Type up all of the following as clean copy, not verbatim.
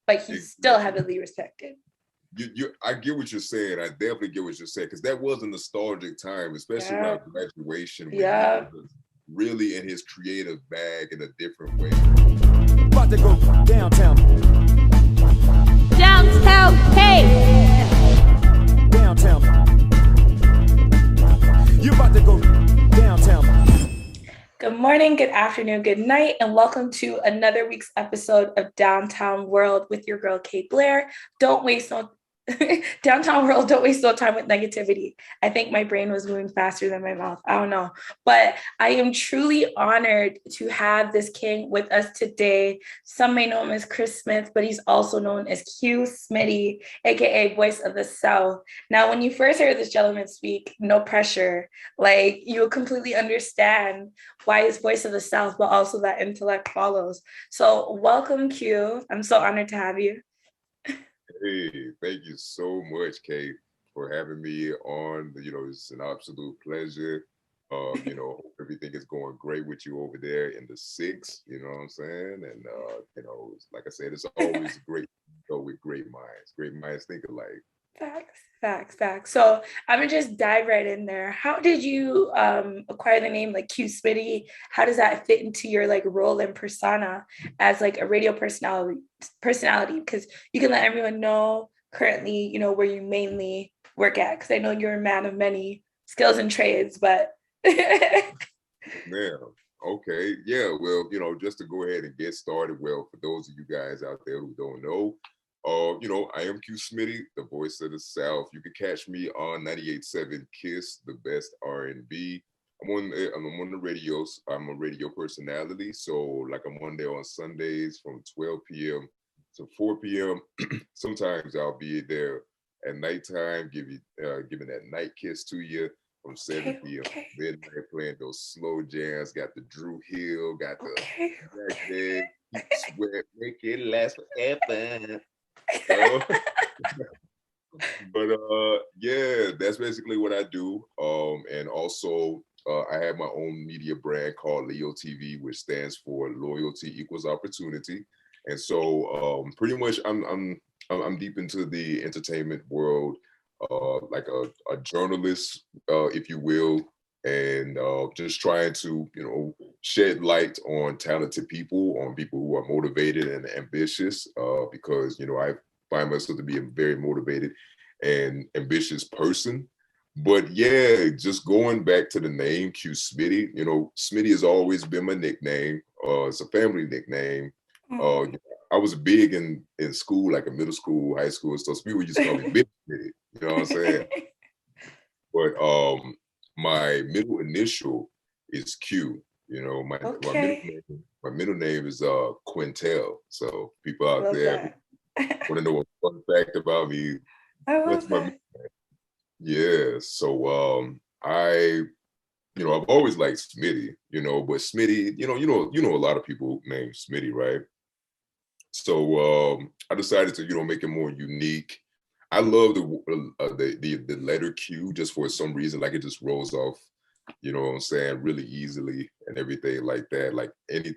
but he's still heavily respected. I get what you're saying. I definitely get what you're saying, because that was a nostalgic time, especially around graduation, when he was really in his creative bag in a different way. About to go downtown. Downtown, hey! Downtown. You about to go downtown. Good morning, good afternoon, good night, and welcome to another week's episode of Downtown World with your girl, Kay Blair. Downtown World, don't waste no time with negativity. I think my brain was moving faster than my mouth. I don't know. But I am truly honored to have this king with us today. Some may know him as Q.Smith, but he's also known as Q.Smitty, aka Voice of the South. Now, when you first heard this gentleman speak, no pressure, like you'll completely understand why it's Voice of the South, but also that intellect follows. So welcome, Q. I'm so honored to have you. Hey, thank you so much, Kate, for having me on. It's an absolute pleasure. Hope everything is going great with you over there in the six, you know what I'm saying? And, like I said, it's always great to go with great minds. Great minds think alike. Facts. So I'm gonna just dive right in there. How did you acquire the name like Q.Smitty? How does that fit into your like role and persona as like a radio personality? Because you can let everyone know currently, where you mainly work at. Because I know you're a man of many skills and trades, but Man, okay, yeah. Well, just to go ahead and get started. Well, for those of you guys out there who don't know. I am Q.Smitty, the voice of the South. You can catch me on 98.7 KISS, the best R&B. I'm on the radios. I'm a radio personality. So like I'm on there on Sundays from 12 p.m. to 4 p.m. Sometimes I'll be there at nighttime, giving that night kiss to you from 7 p.m. to midnight, playing those slow jams. Got the Drew Hill, got the Jack Day, Sweat, make it last forever. But yeah, that's basically what I do. And also I have my own media brand called L.E.O TV, which stands for Loyalty Equals Opportunity. And so pretty much I'm deep into the entertainment world, like a journalist, if you will, and just trying to shed light on talented people, on people who are motivated and ambitious, because I find myself to be a very motivated and ambitious person. But yeah, just going back to the name Q.Smitty, Smitty has always been my nickname. It's a family nickname. I was big in school, like in middle school, high school and stuff. So people used to call me Big Smitty, you know what I'm saying? But my middle initial is Q. My middle name is Quintel. So people out there want to know a fun fact about me. What's my middle name? Yeah. So I've always liked Smitty, but Smitty, a lot of people named Smitty, right? So I decided to make it more unique. I love the letter Q just for some reason, like it just rolls off, you know what I'm saying, really easily and everything like that. Like any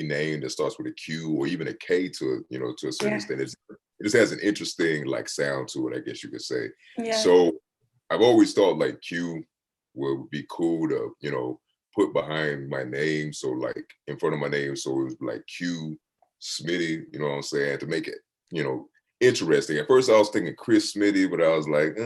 name that starts with a Q or even a K to a certain extent, it just has an interesting like sound to it, I guess you could say. Yeah. So I've always thought like Q would be cool to, put behind my name. So like in front of my name. So it was like Q.Smitty, you know what I'm saying, to make it, interesting. At first I was thinking Q.Smitty, but I was like,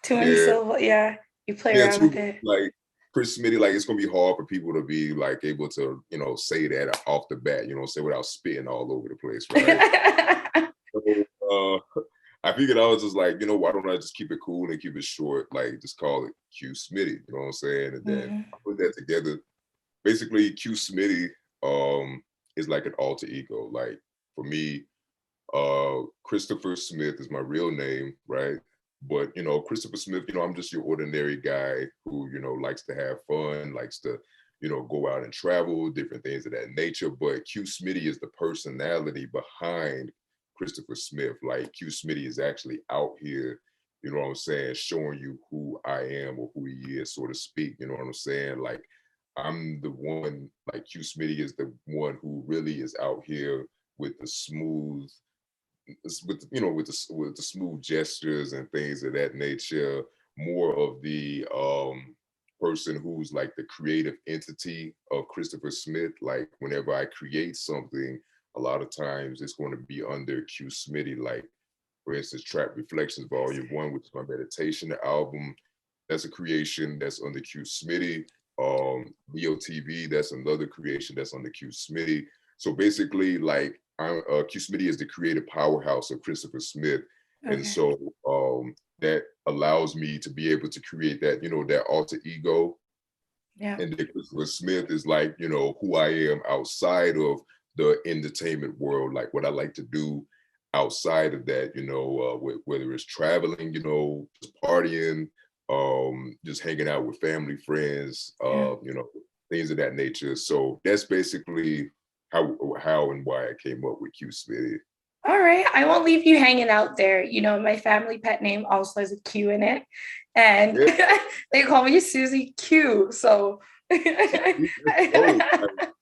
too many syllables. Yeah, you play around with it. Like Q.Smitty, like it's gonna be hard for people to be like able to, say that off the bat, say without spitting all over the place, right? So, I figured I was just like, why don't I just keep it cool and keep it short, like just call it Q.Smitty, you know what I'm saying? And then I put that together. Basically, Q.Smitty is like an alter ego. Like for me, Christopher Smith is my real name, right? But Christopher Smith, I'm just your ordinary guy who, likes to have fun, likes to, go out and travel, different things of that nature. But Q.Smitty is the personality behind Christopher Smith. Like Q.Smitty is actually out here, you know what I'm saying, showing you who I am or who he is, so to speak. You know what I'm saying? Like I'm the one, like Q.Smitty is the one who really is out here with the smooth, with the smooth gestures and things of that nature. More of the person who's like the creative entity of Christopher Smith. Like whenever I create something, a lot of times it's going to be under Q.Smitty. Like for instance, Trap Reflections Volume 1, which is my meditation album. That's a creation that's under Q.Smitty. L.E.O TV, that's another creation that's under Q.Smitty. So basically, like Q.Smitty is the creative powerhouse of Christopher Smith. Okay. And so that allows me to be able to create that, that alter ego. Yeah. And then Christopher Smith is like, who I am outside of the entertainment world, like what I like to do outside of that, whether it's traveling, just partying, just hanging out with family, friends, things of that nature. So that's basically how and why I came up with Q.Smitty. All right, I won't leave you hanging out there. My family pet name also has a Q in it, and they call me Susie Q. So Susie Q.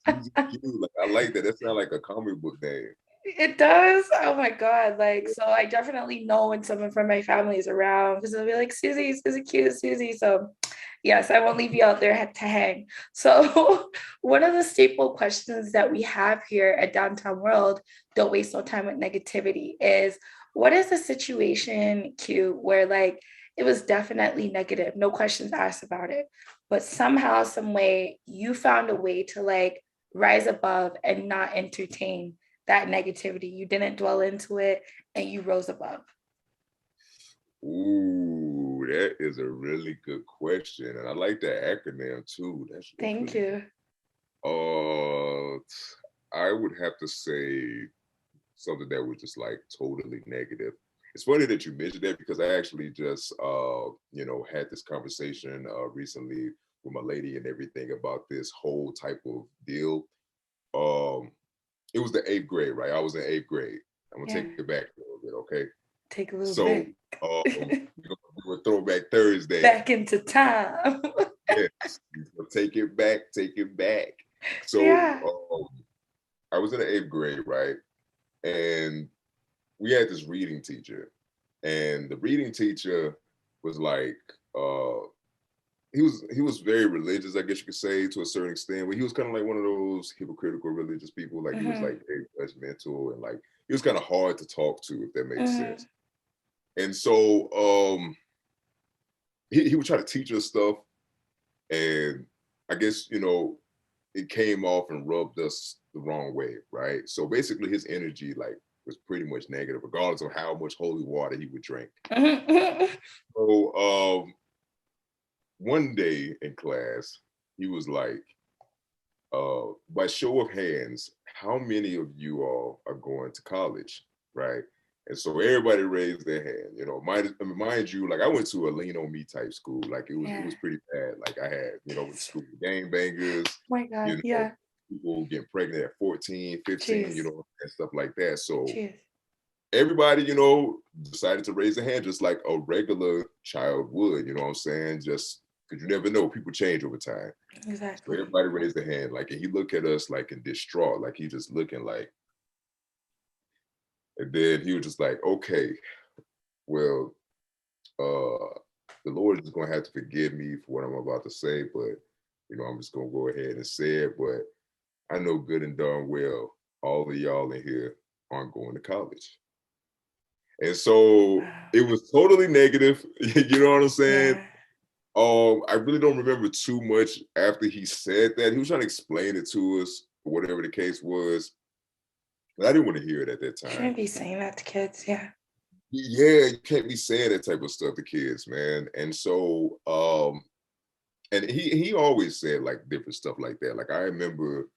I like that. That sounds like a comic book name. It does. Oh my God. So I definitely know when someone from my family is around because they'll be like, Susie Q, Susie. So yes, I won't leave you out there to hang. So one of the staple questions that we have here at Downtown World, Don't Waste No Time with Negativity, is what is the situation, Q, where it was definitely negative, no questions asked about it, but somehow, some way you found a way to rise above and not entertain that negativity. You didn't dwell into it and you rose above. Ooh, that is a really good question. And I like that acronym too. That's Thank you. I would have to say something that was just totally negative. It's funny that you mentioned that because I actually just had this conversation recently with my lady and everything about this whole type of deal. It was the 8th grade, right? I was in 8th grade. I'm gonna take it back a little bit, okay? Take a little bit. We're Throwback Thursday. Back into time. Yes, take it back. So I was in the 8th grade, right? And we had this reading teacher, and the reading teacher was he was very religious, I guess you could say, to a certain extent, but he was kind of like one of those hypocritical religious people. He was very judgmental, and he was kind of hard to talk to, if that makes sense. And so he would try to teach us stuff, and I guess it came off and rubbed us the wrong way, right? So basically his energy was pretty much negative, regardless of how much holy water he would drink. So one day in class, he was like, by show of hands, how many of you all are going to college, right? And so everybody raised their hand. Mind you, I went to a lean on me type school. It was pretty bad. I had, with school gang bangers. Oh my God, people getting pregnant at 14, 15, Jeez. And stuff like that. So Jeez. Everybody, decided to raise their hand just like a regular child would, you know what I'm saying? Just because you never know, people change over time. Exactly. So everybody raised their hand, and he looked at us in distraught, he just looking and then he was just like, okay, well, the Lord is going to have to forgive me for what I'm about to say, but, I'm just going to go ahead and say it. But I know good and darn well all of y'all in here aren't going to college. And so it was totally negative. You know what I'm saying? Yeah. I really don't remember too much after he said that. He was trying to explain it to us, whatever the case was. But I didn't want to hear it at that time. You shouldn't be saying that to kids, yeah. Yeah, you can't be saying that type of stuff to kids, man. And so, and he always said different stuff like that. I remember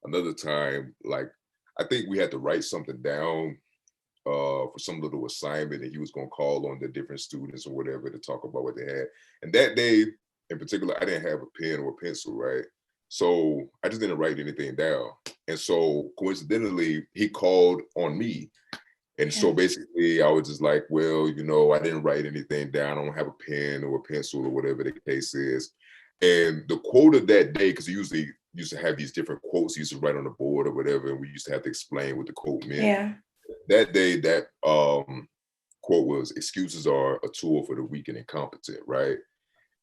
another time, I think we had to write something down for some little assignment, and he was going to call on the different students or whatever to talk about what they had. And that day in particular, I didn't have a pen or a pencil, right? So I just didn't write anything down. And so coincidentally, he called on me. And so basically I was just like, well, I didn't write anything down. I don't have a pen or a pencil or whatever the case is. And the quote of that day, because he usually used to have these different quotes he used to write on the board or whatever, and we used to have to explain what the quote meant. Yeah. That day, that quote was, "Excuses are a tool for the weak and incompetent," right?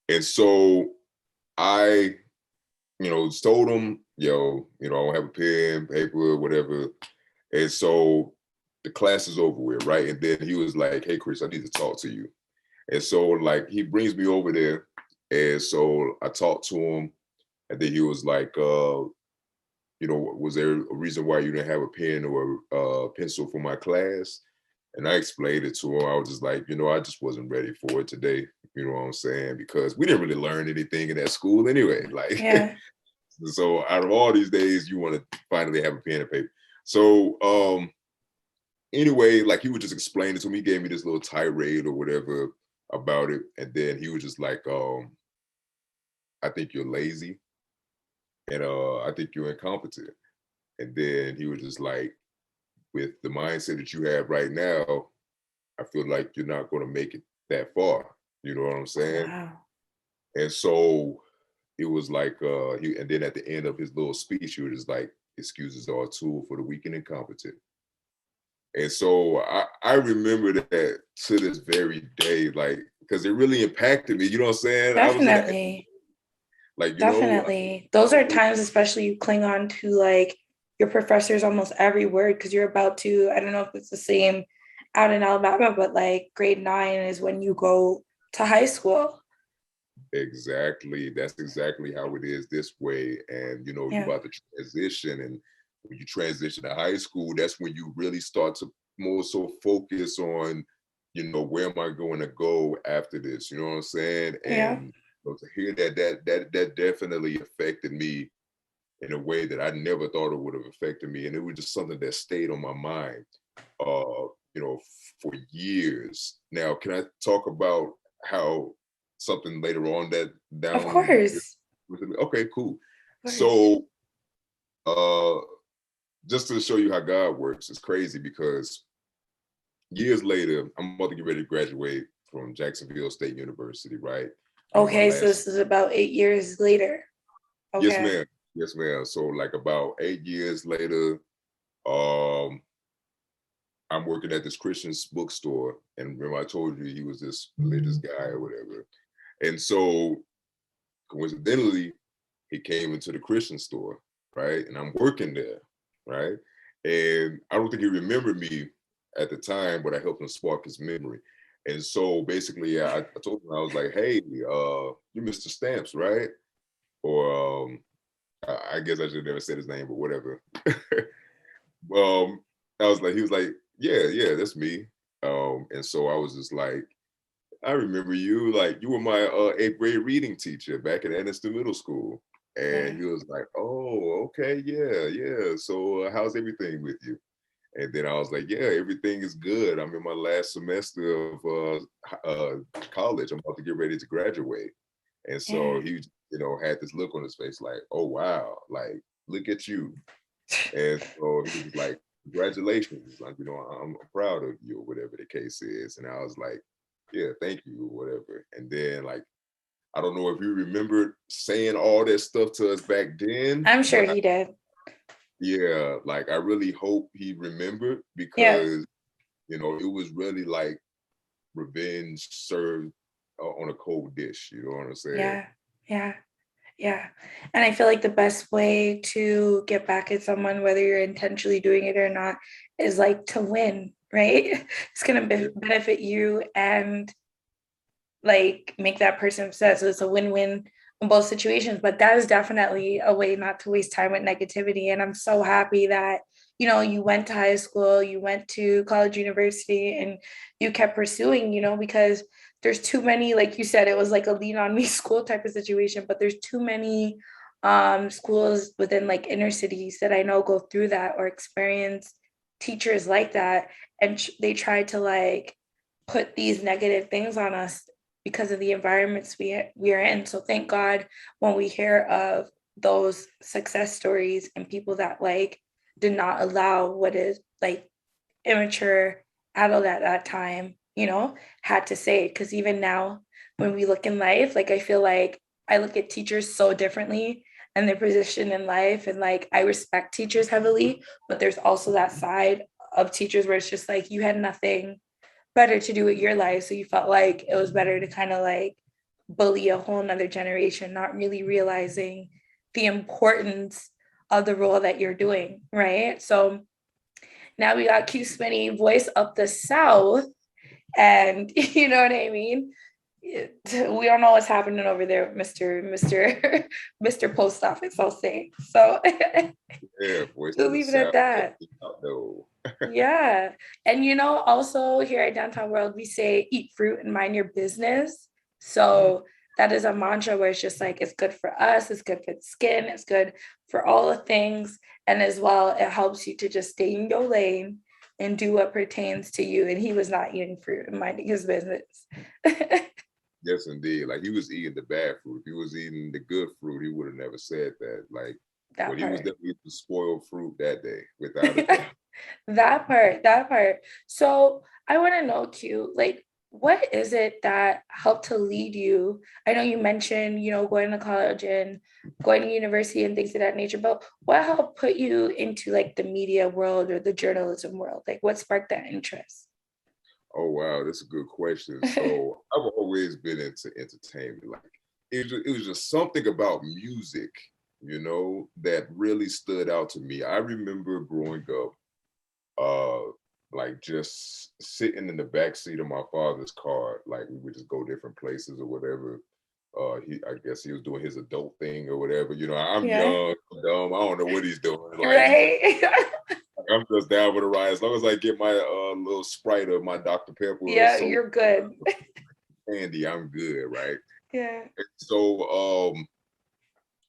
And so I, told him, yo, I don't have a pen, paper, whatever. And so the class is over with, right? And then he was like, "Hey, Chris, I need to talk to you." And so like he brings me over there. And so I talked to him, and then he was like, was there a reason why you didn't have a pen or a pencil for my class? And I explained it to him. I was just like, I just wasn't ready for it today. You know what I'm saying? Because we didn't really learn anything in that school anyway. Like, Yeah. So out of all these days, you want to finally have a pen and paper. So anyway, like he would just explain it to me. He gave me this little tirade or whatever about it. And then he was just like, I think you're lazy. And I think you're incompetent. And then he was just like, with the mindset that you have right now, I feel like you're not going to make it that far. You know what I'm saying? Wow. And so it was like, and then at the end of his little speech, he was just like, "Excuses are a tool for the weak and incompetent." And so I remember that to this very day, like, because it really impacted me. You know what I'm saying? Definitely. Definitely. Those are times, especially you cling on to like your professor's almost every word, because you're about to, I don't know if it's the same out in Alabama, but like grade 9 is when you go to high school. Exactly. That's exactly how it is this way. And, you're about to transition. And when you transition to high school, that's when you really start to more so focus on, where am I going to go after this? You know what I'm saying? And to hear that definitely affected me in a way that I never thought it would have affected me. And it was just something that stayed on my mind, for years. Now, can I talk about how something later on that down? Of course. Okay, cool. So, just to show you how God works, it's crazy because years later, I'm about to get ready to graduate from Jacksonville State University, right? Okay, so this is about 8 years later. Okay. Yes, ma'am. Yes, ma'am. So like about 8 years later, I'm working at this Christian bookstore. And remember I told you he was this religious guy or whatever. And so coincidentally, he came into the Christian store, right? And I'm working there, right? And I don't think he remembered me at the time, but I helped him spark his memory. And so basically I told him, I was like, "Hey, you're Mr. Stamps, right?" Or I guess I should never said his name, but whatever. I was like, he was like, yeah, that's me. And so I was just like, "I remember you, like you were my 8th grade reading teacher back at Anniston Middle School." And he was like, "Oh, okay, yeah. So how's everything with you?" And then I was like, "Yeah, everything is good. I'm in my last semester of college. I'm about to get ready to graduate." And so he, had this look on his face like, "Oh, wow, like, look at you." And so he was like, "Congratulations. Like, I'm proud of you," or whatever the case is. And I was like, "Yeah, thank you," or whatever. And then like, I don't know if you remembered saying all that stuff to us back then. I'm sure he did. Yeah, like I really hope he remembered because, it was really like revenge served on a cold dish. You know what I'm saying? Yeah. And I feel like the best way to get back at someone, whether you're intentionally doing it or not, is like to win, right? It's going to benefit you and like make that person upset. So it's a win-win in both situations. But that is definitely a way not to waste time with negativity. And I'm so happy that, you went to high school, you went to college, university, and you kept pursuing, because there's too many, like you said, it was like a lean on me school type of situation, but there's too many schools within like inner cities that I know go through that or experience teachers like that. And they try to like put these negative things on us because of the environments we are in. So thank God when we hear of those success stories and people that like did not allow what is like immature adult at that time, had to say. Because even now when we look in life, like I feel like I look at teachers so differently and their position in life. And like, I respect teachers heavily, but there's also that side of teachers where it's just like, you had nothing better to do with your life. So you felt like it was better to kind of like bully a whole nother generation, not really realizing the importance of the role that you're doing, right? So now we got Q.Smitty, voice of the South. And you know what I mean? We don't know what's happening over there, Mr. Post Office, I'll say. So Yeah, voice we'll of the leave it at South. that. No. Yeah. And you know, also here at Downtown World, we say eat fruit and mind your business. So that is a mantra where it's just like, it's good for us, it's good for the skin, it's good for all the things. And as well, it helps you to just stay in your lane and do what pertains to you. And he was not eating fruit and minding his business. Yes, indeed. Like, he was eating the bad fruit. If he was eating the good fruit, he would have never said that. Like, That he was part. definitely the spoiled fruit that day, without a doubt. That part. So I want to know, Q, like, what is it that helped to lead you? I know you mentioned, you know, going to college and going to university and things of that nature, but what helped put you into like the media world or the journalism world? Like, what sparked that interest? Oh, wow, that's a good question. So I've always been into entertainment. Like, it was just something about music, you know, that really stood out to me. I remember growing up, like just sitting in the back seat of my father's car. Like, we would just go different places or whatever. I guess he was doing his adult thing or whatever. You know, I'm Yeah. young, I'm dumb. I don't know what he's doing. Like, Right. I'm just down with the ride. As long as I get my little Sprite or my Dr. Pepper or Yeah, so you're good. candy, I'm good, right? Yeah. And so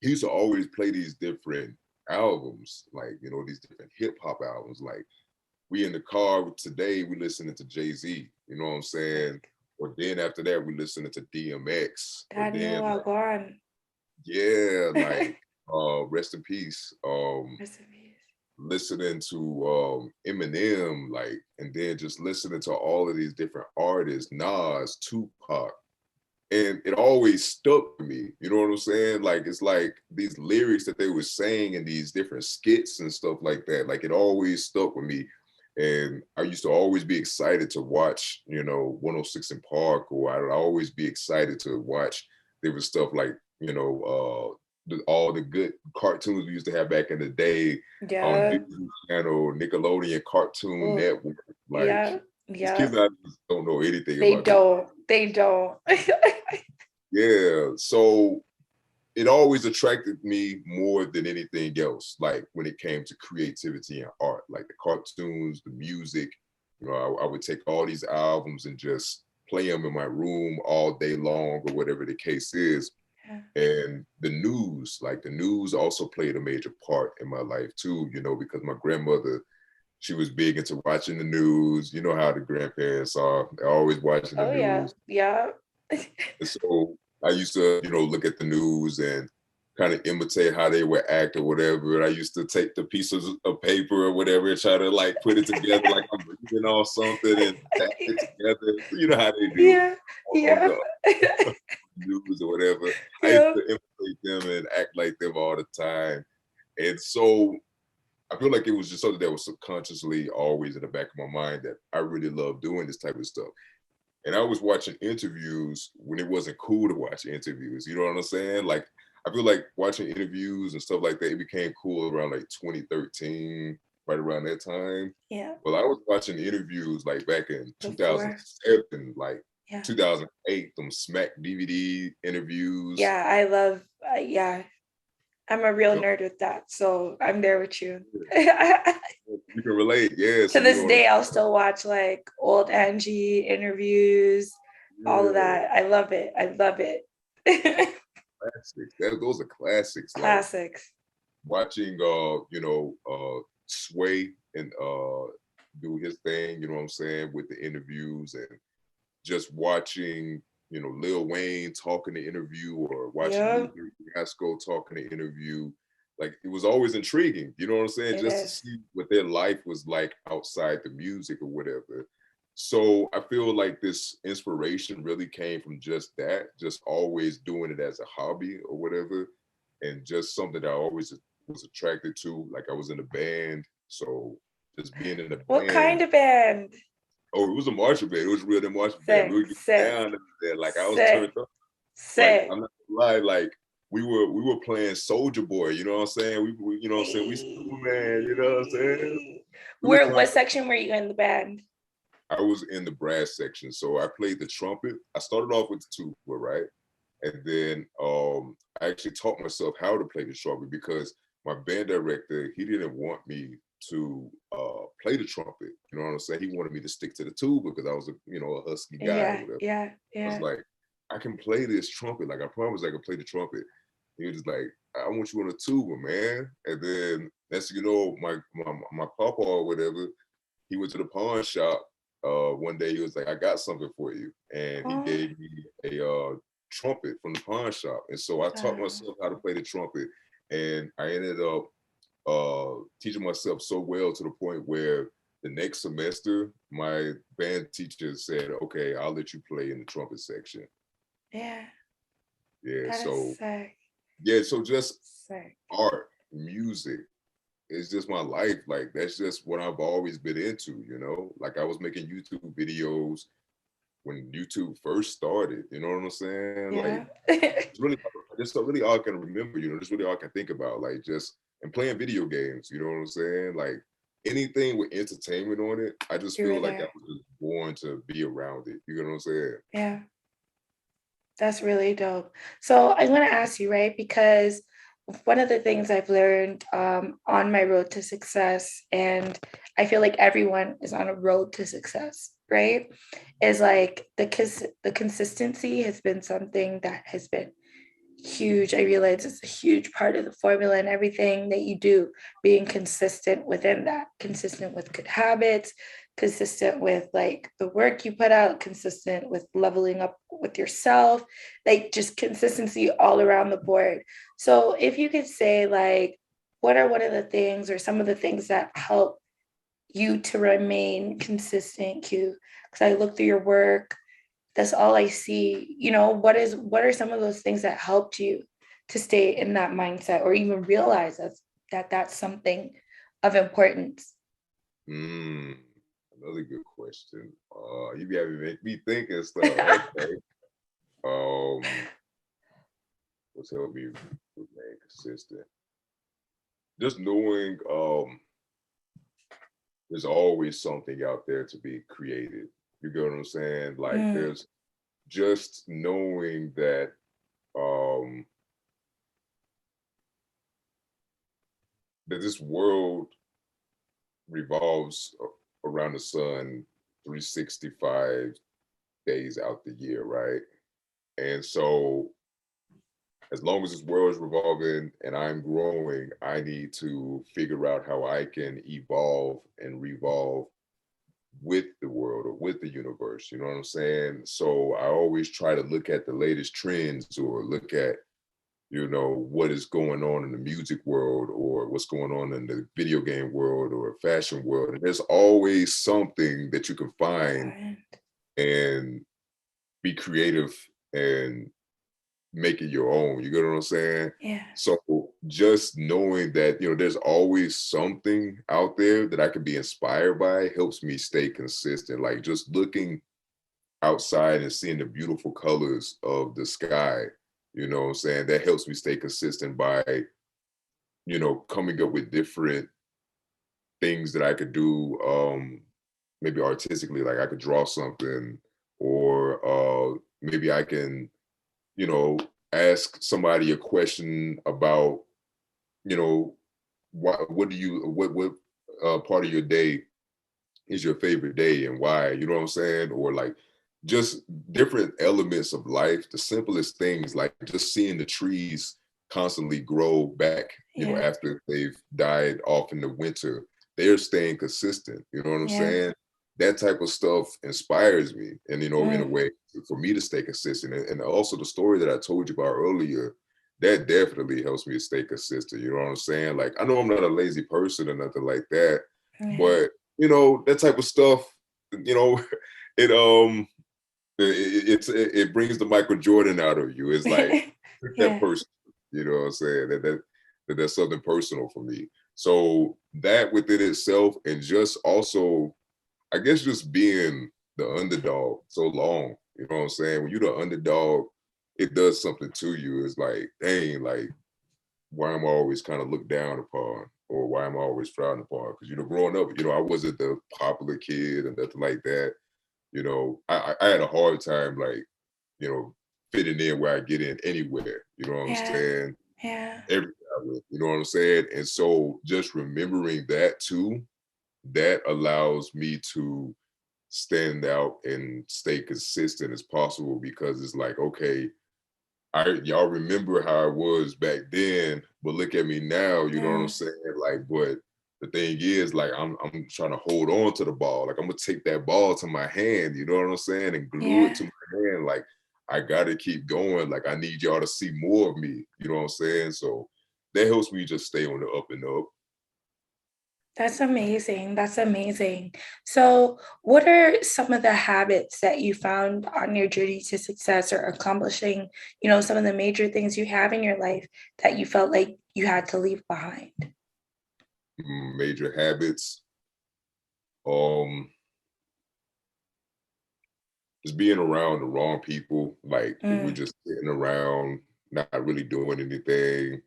he used to always play these different albums, like, you know, these different hip hop albums. Like, we in the car today, we listening to Jay-Z, you know what I'm saying? Or then after that, we listening to DMX. Or Daniel then, like, Wagwan. yeah, like rest in peace. Recipes. Listening to Eminem, like, and then just listening to all of these different artists, Nas, Tupac, and it always stuck to me. You know what I'm saying? Like, it's like these lyrics that they were saying in these different skits and stuff like that. Like, it always stuck with me, and I used to always be excited to watch, you know, 106 in Park, or I'd always be excited to watch. There was stuff like, you know, all the good cartoons we used to have back in the day on Yeah. Disney Channel, Nickelodeon, Cartoon Oh, Network. Like, yeah. these Yeah. kids nowadays don't know anything They about this. don't. They don't. Yeah, so it always attracted me more than anything else. Like, when it came to creativity and art, like the cartoons, the music, you know, I would take all these albums and just play them in my room all day long or whatever the case is. Yeah. And the news, like, the news also played a major part in my life too, you know, because my grandmother, she was big into watching the news. You know how the grandparents are, they're always watching the Oh yeah. news. Yeah. And so I used to, you know, look at the news and kind of imitate how they would act or whatever. And I used to take the pieces of paper or whatever and try to like put it together like I'm reading on something and tap it together. You know how they do Yeah. on Yeah. the news or whatever. I used Yeah. to imitate them and act like them all the time. And so I feel like it was just something that was subconsciously always in the back of my mind, that I really love doing this type of stuff. And I was watching interviews when it wasn't cool to watch interviews. You know what I'm saying? Like, I feel like watching interviews and stuff like that, it became cool around like 2013, right around that time. Yeah. Well, I was watching interviews like back in Before. 2007, like Yeah. 2008, them Smack DVD interviews. Yeah. I love, yeah. I'm a real You nerd with that. So I'm there with you. can relate, yeah. To So you this know what I'm day, I'll still watch like old Angie interviews, all of saying? that. I love it. I love it. Classics. Those are classics. Like, Classics. watching you know, Sway and do his thing, you know what I'm saying, with the interviews, and just watching, you know, Lil Wayne talking the interview, or watching Yeah, Luther Fiasco talking the interview. Like, it was always intriguing, you know what I'm saying? it Just to is. see what their life was like outside the music or whatever. So I feel like this inspiration really came from just that, just always doing it as a hobby or whatever. and just something that I always was attracted to. Like I was in a band, so just being in a What band. kind of band? Oh, it was a marching band. It was really a marching band. We would get down there. Like I was turned up. Like I'm not gonna lie, like we were playing Soldier Boy, you know what I'm saying? We you know what I'm saying? We Superman, you know what I'm saying? What section were you in the band? I was in the brass section. So I played the trumpet. I started off with the tuba, right? And then I actually taught myself how to play the trumpet because my band director, he didn't want me to play the trumpet. You know what I'm saying? He wanted me to stick to the tuba because I was a husky guy or whatever. Yeah. I was like, I can play this trumpet. Like I promise I can play the trumpet. He was just like, I want you on the tuba, man. And then that's my papa or whatever, he went to the pawn shop. One day he was like, I got something for you. And he gave me a trumpet from the pawn shop. And so I taught myself how to play the trumpet. And I ended up teaching myself so well to the point where the next semester, my band teacher said, okay, I'll let you play in the trumpet section. Yeah. So just art, music, it's just my life. Like that's just what I've always been into, you know? Like I was making YouTube videos when YouTube first started, you know what I'm saying? Yeah. Like it's really all I can remember, you know, just really all I can think about, like just and playing video games, you know what I'm saying? Like anything with entertainment on it, I just feel like I was just born to be around it. You know what I'm saying? Yeah. That's really dope. So I'm going to ask you, right? Because one of the things I've learned on my road to success, and I feel like everyone is on a road to success, right? Is like the consistency has been something that has been huge. I realize it's a huge part of the formula and everything that you do, being consistent within that, consistent with good habits, consistent with like the work you put out, consistent with leveling up with yourself, like just consistency all around the board. So if you could say like, what are one of the things or some of the things that help you to remain consistent, Q? Because I look through your work, that's all I see. You know, what are some of those things that helped you to stay in that mindset or even realize that's something of importance? Another good question. You be having to make me think and stuff. Okay. What's helped me remain consistent? Just knowing there's always something out there to be created. You get what I'm saying? Like there's just knowing that that this world revolves around the sun 365 days out the year, right? And so as long as this world is revolving and I'm growing, I need to figure out how I can evolve and revolve with the world or with the universe, you know what I'm saying? So I always try to look at the latest trends or look at, you know, what is going on in the music world or what's going on in the video game world or fashion world. And there's always something that you can find and be creative and make it your own. You get what I'm saying? Yeah. So just knowing that, you know, there's always something out there that I can be inspired by helps me stay consistent. Like just looking outside and seeing the beautiful colors of the sky, you know what I'm saying? That helps me stay consistent by, you know, coming up with different things that I could do, maybe artistically, like I could draw something or maybe I can, you know, ask somebody a question about, you know, what part of your day is your favorite day and why, you know what I'm saying? Or like just different elements of life, the simplest things, like just seeing the trees constantly grow back, you know, after they've died off in the winter, they're staying consistent, you know what I'm saying? That type of stuff inspires me and, you know, in a way for me to stay consistent. And also the story that I told you about earlier, that definitely helps me to stay consistent. You know what I'm saying? Like, I know I'm not a lazy person or nothing like that, but you know, that type of stuff, you know, it brings the Michael Jordan out of you. It's like that person, You know what I'm saying? That's something personal for me. So that within itself, and just also, I guess, just being the underdog so long, you know what I'm saying? When you're the underdog, it does something to you. It's like, dang, like, why am I always kind of looked down upon, or why am I always frowned upon? Because, growing up, I wasn't the popular kid and nothing like that. I had a hard time, like, fitting in where I get in anywhere. You know what I'm Yeah. saying? Yeah. Everything I with, you know what I'm saying? And so just remembering that too, that allows me to stand out and stay consistent as possible, because it's like, okay, y'all remember how I was back then, but look at me now, you know what I'm saying? Like, but the thing is, like, I'm trying to hold on to the ball. Like, I'm gonna take that ball to my hand, you know what I'm saying? And glue it to my hand. Like, I gotta keep going. Like, I need y'all to see more of me, you know what I'm saying? So that helps me just stay on the up and up. That's amazing. That's amazing. So, what are some of the habits that you found on your journey to success or accomplishing, some of the major things you have in your life that you felt like you had to leave behind? Major habits. Just being around the wrong people. Like, if we're just sitting around, not really doing anything.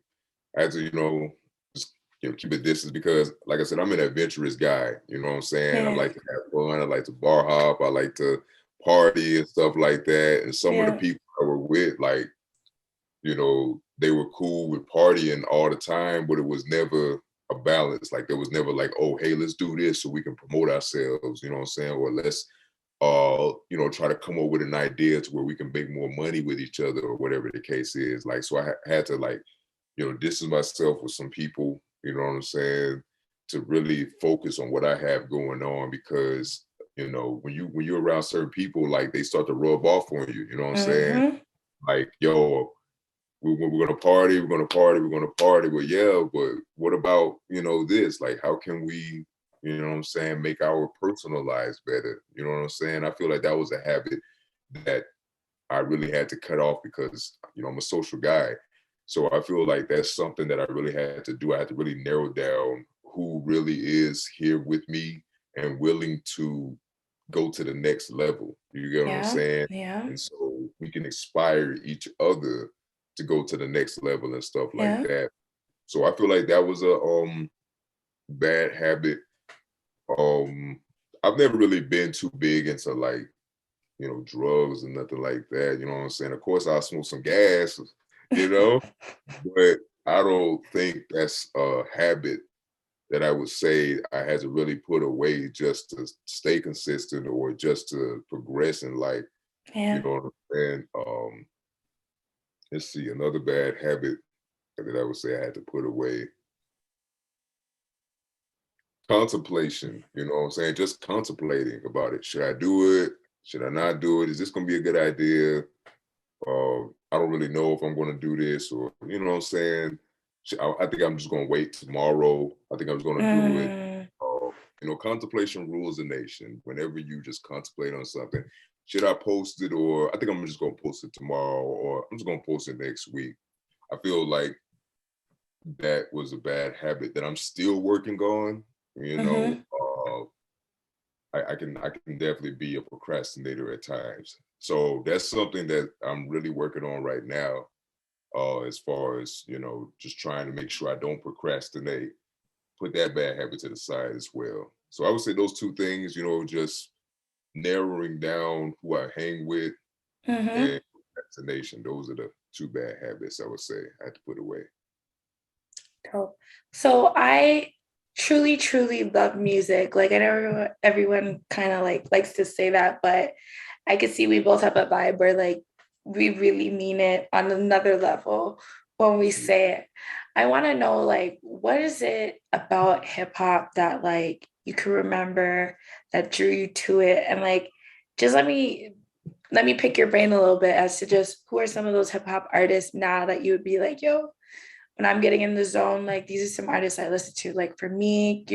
I had to, just keep a distance, because, like I said, I'm an adventurous guy. You know what I'm saying? I Yeah. like to have fun. I like to bar hop. I like to party and stuff like that. And some of the people I were with, like, they were cool with partying all the time, but it was never a balance. Like, there was never like, oh, hey, let's do this so we can promote ourselves. You know what I'm saying? Or let's try to come up with an idea to where we can make more money with each other, or whatever the case is. Like, so I had to, like, distance myself with some people, you know what I'm saying, to really focus on what I have going on, because, when you're around certain people, like, they start to rub off on you, you know what I'm saying? Like, yo, we're gonna party, we're gonna party, we're gonna party. Well, yeah, but what about, this? Like, how can we, you know what I'm saying, make our personal lives better? You know what I'm saying? I feel like that was a habit that I really had to cut off, because, I'm a social guy. So I feel like that's something that I really had to do. I had to really narrow down who really is here with me and willing to go to the next level. You get what I'm saying? Yeah. And so we can inspire each other to go to the next level and stuff like that. So I feel like that was a bad habit. I've never really been too big into, like, drugs and nothing like that. You know what I'm saying? Of course, I'll smoke some gas, you know, but I don't think that's a habit that I would say I had to really put away just to stay consistent, or just to progress in life. You know what I'm saying? Let's see, another bad habit that I would say I had to put away. Contemplation, you know what I'm saying? Just contemplating about it. Should I do it? Should I not do it? Is this going to be a good idea? I don't really know if I'm going to do this, or, you know what I'm saying? I think I'm just going to wait tomorrow. I think I'm just going to do it. Contemplation rules the nation. Whenever you just contemplate on something, should I post it, or I think I'm just going to post it tomorrow, or I'm just going to post it next week. I feel like that was a bad habit that I'm still working on. I can definitely be a procrastinator at times. So that's something that I'm really working on right now, as far as, just trying to make sure I don't procrastinate, put that bad habit to the side as well. So I would say those two things, just narrowing down who I hang with and procrastination. Those are the two bad habits I would say I had to put away. Dope. So I truly, truly love music. Like, I know everyone kind of like likes to say that, but I could see we both have a vibe where, like, we really mean it on another level when we say it. I want to know, like, what is it about hip hop that, like, you can remember that drew you to it? And, like, just let me pick your brain a little bit as to just who are some of those hip hop artists now that you would be like, yo, when I'm getting in the zone, like, these are some artists I listen to. Like, for me,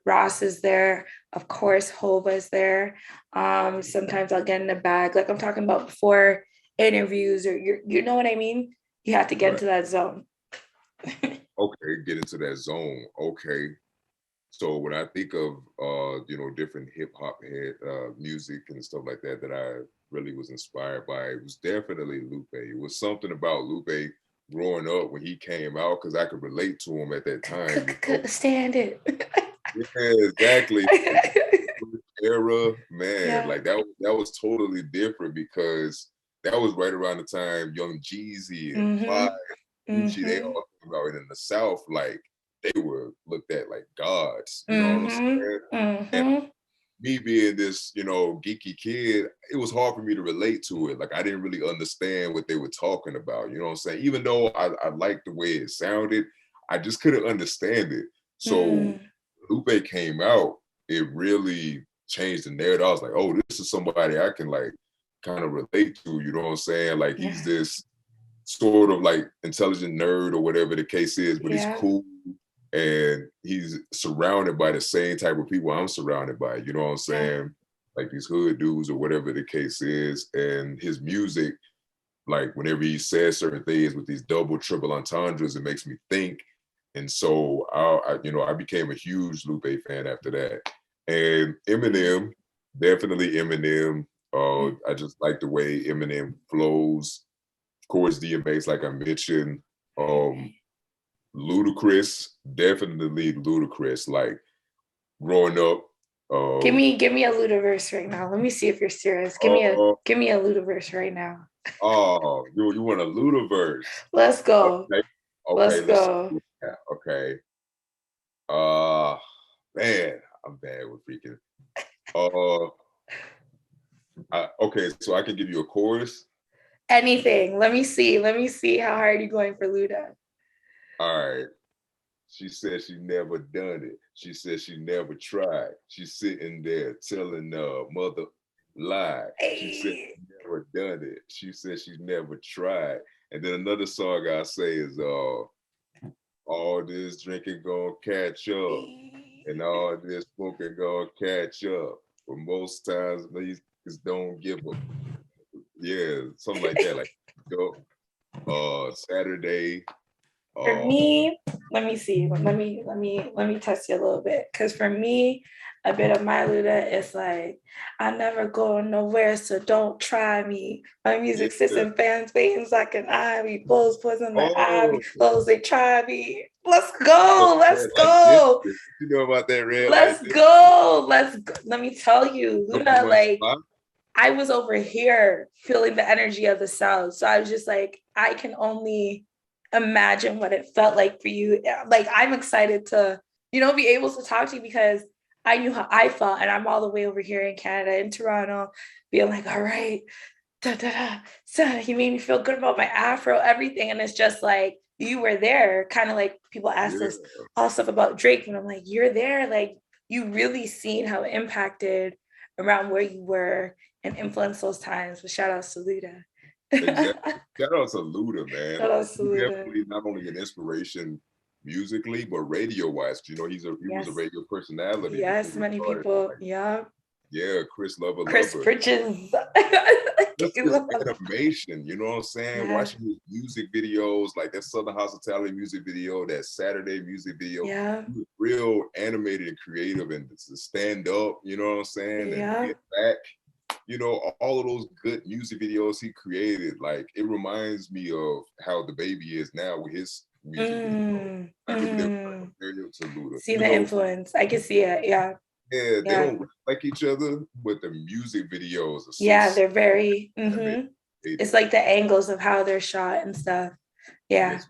Ross is there. Of course, Hova is there. Sometimes I'll get in the bag. Like, I'm talking about before interviews, or you know what I mean? You have to get into that zone. Okay, get into that zone. Okay. So when I think of different hip hop music and stuff like that that I really was inspired by, it was definitely Lupe. It was something about Lupe growing up when he came out, because I could relate to him at that time. Couldn't stand it. Yeah, exactly. Era, man, like that was totally different, because that was right around the time Young Jeezy and Clyde, Gucci, they all came out, and in the South, like they were looked at like gods, you know what I'm saying? And me being this, geeky kid, it was hard for me to relate to it. Like I didn't really understand what they were talking about, you know what I'm saying? Even though I liked the way it sounded, I just couldn't understand it. So Lupe came out, it really changed the narrative. I was like, oh, this is somebody I can like kind of relate to, you know what I'm saying? Like he's this sort of like intelligent nerd or whatever the case is, but he's cool, and he's surrounded by the same type of people I'm surrounded by, you know what I'm saying? Like these hood dudes or whatever the case is. And his music, like whenever he says certain things with these double, triple entendres, it makes me think. And so I became a huge Lupe fan after that. And Eminem, definitely Eminem. I just like the way Eminem flows. Of course, DMX, like I mentioned. Ludacris, definitely Ludacris. Like growing up. Give me a Ludaverse right now. Let me see if you're serious. Give me a Ludaverse right now. Oh, you want a Ludaverse? Let's go. Okay, let's go. Okay. Man, I'm bad with freaking. Okay, so I can give you a chorus. Anything. Let me see how hard you're going for Luda. All right. She said she never done it. She said she never tried. She's sitting there telling mother lie. She said she never done it. She said she's never tried. And then another song I say is all this drinking gonna catch up, and all this smoking gonna catch up. But most times these don't give up. Yeah, something like that. Like Saturday. For me, let me see. Let me test you a little bit. Because for me, a bit of my Luda is like, I never go nowhere, so don't try me. My music sits in fans' veins like an ivy. Blows poison like ivy. Blows, they try me. Let's go. Let's go. You know about that red Let's go. Let's go. Let me tell you, Luda, like, I was over here feeling the energy of the South. So I was just like, I can only imagine what it felt like for you. Like, I'm excited to, be able to talk to you, because I knew how I felt, and I'm all the way over here in Canada, in Toronto, being like, all right, So he made me feel good about my afro, everything. And it's just like, you were there, kind of like people ask this all stuff about Drake, and I'm like, you're there, like you really seen how it impacted around where you were and influenced those times. But shout out to Luda. Exactly. Shout out to Luda, man. Shout out to Luda. Definitely not only an inspiration musically, but radio wise. He was a radio personality. Yes, many people. Yeah, Chris Lover. Chris Bridges. Just his animation, you know what I'm saying? Watching his music videos, like that Southern Hospitality music video, that Saturday music video. He was real animated and creative, and to stand up, you know what I'm saying? And get back. All of those good music videos he created, like it reminds me of how the baby is now with his music videos. I give them to Luda. See the influence. I can see it. Yeah, they don't like each other, but the music videos are so they're very it's like the angles of how they're shot and stuff. Yeah.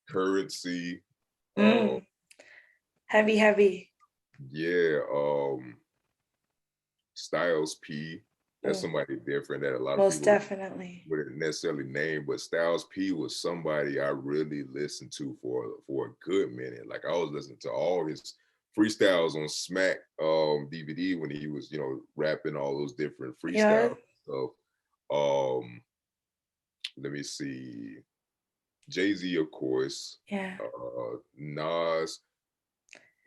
Currency. Heavy. Yeah. Styles P. That's somebody different that a lot of most people definitely wouldn't necessarily name, but Styles P was somebody I really listened to for a good minute. Like I was listening to all his freestyles on Smack DVD when he was, rapping all those different freestyles. So let me see. Jay-Z, of course. Nas.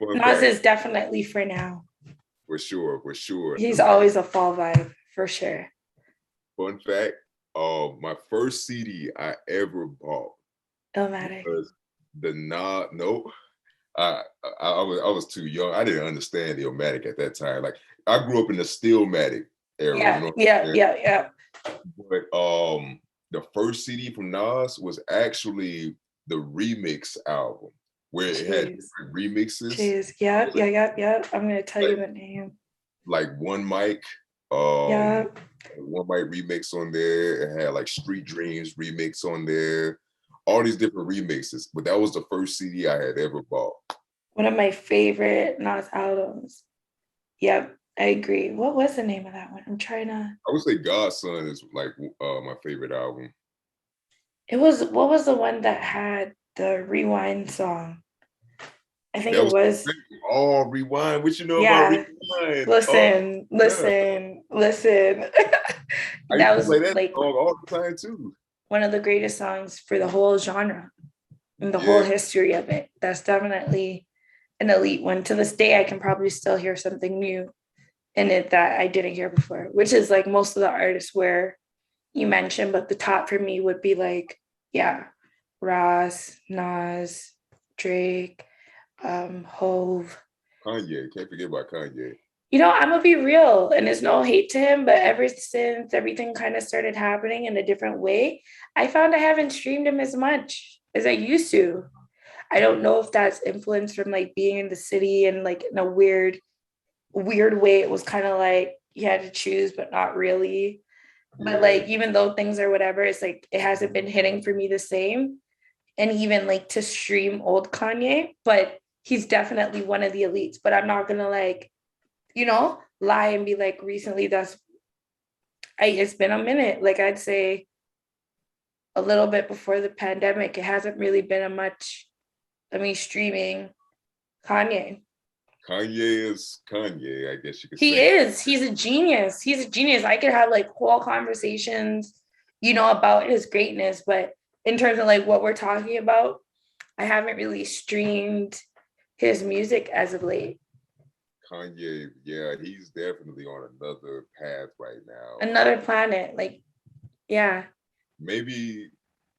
Nas is definitely for now. For sure. He's always a fall vibe, for sure. Fun fact, My first CD I ever bought Illmatic. was the nope. I was too young. I didn't understand the Illmatic at that time. Like I grew up in the Stillmatic era, you Yeah, know. yeah. But the first CD from Nas was actually the remix album where it had different remixes. Jeez, yeah. I'm gonna tell you the name. Like One Mic, Yeah. One Mic remix on there. It had like Street Dreams remix on there. All these different remixes, but that was the first CD I had ever bought. One of my favorite Nas albums. Yep, I agree. What was the name of that one? I'm trying to. I would say Godson is like my favorite album. What was the one that had the rewind song? I think it was. Oh, Rewind. What you know about Rewind? Listen. That was play that like song all the time too. One of the greatest songs for the whole genre and the whole history of it. That's definitely an elite one. To this day, I can probably still hear something new in it that I didn't hear before, which is like most of the artists where you mentioned, but the top for me would be like, Ross, Nas, Drake, Hove. Kanye, can't forget about Kanye. I'm gonna be real, and there's no hate to him, but ever since everything kind of started happening in a different way, I found I haven't streamed him as much as I used to. I don't know if that's influence from like being in the city and like in a weird way. It was kind of like you had to choose, but not really. But like, even though things are whatever, it's like it hasn't been hitting for me the same. And even like to stream old Kanye, but he's definitely one of the elites. But I'm not gonna like, lie and be like recently it's been a minute. Like I'd say a little bit before the pandemic, it hasn't really been a much of me streaming Kanye. Kanye is Kanye, I guess you could say. He is. He's a genius. I could have like whole conversations, about his greatness. But in terms of like what we're talking about, I haven't really streamed his music as of late. Kanye, yeah, he's definitely on another path right now. Another planet, like, yeah. Maybe,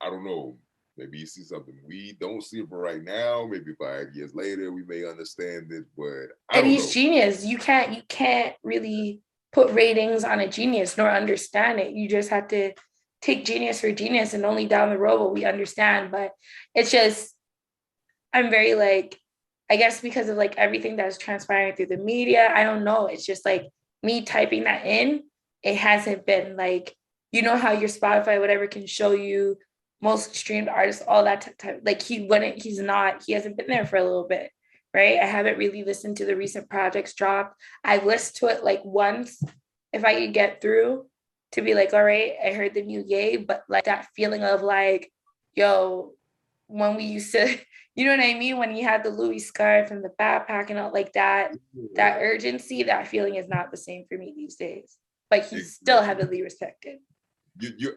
I don't know, maybe you see something we don't see for right now. Maybe 5 years later, we may understand it, but I don't know. He's genius. You can't really put ratings on a genius nor understand it. You just have to take genius for genius, and only down the road will we understand. But it's just, I'm very like, I guess because of like everything that's transpiring through the media, I don't know. It's just like me typing that in. It hasn't been like, how your Spotify, whatever, can show you most streamed artists, all that type. Like he hasn't been there for a little bit, right? I haven't really listened to the recent projects dropped. I've listened to it like once, if I could get through to be like, all right, I heard the new Ye, but like that feeling of like, yo, when we used to, you know what I mean? When you had the Louis scarf and the backpack and all like that, that urgency, that feeling is not the same for me these days. But he's still heavily respected.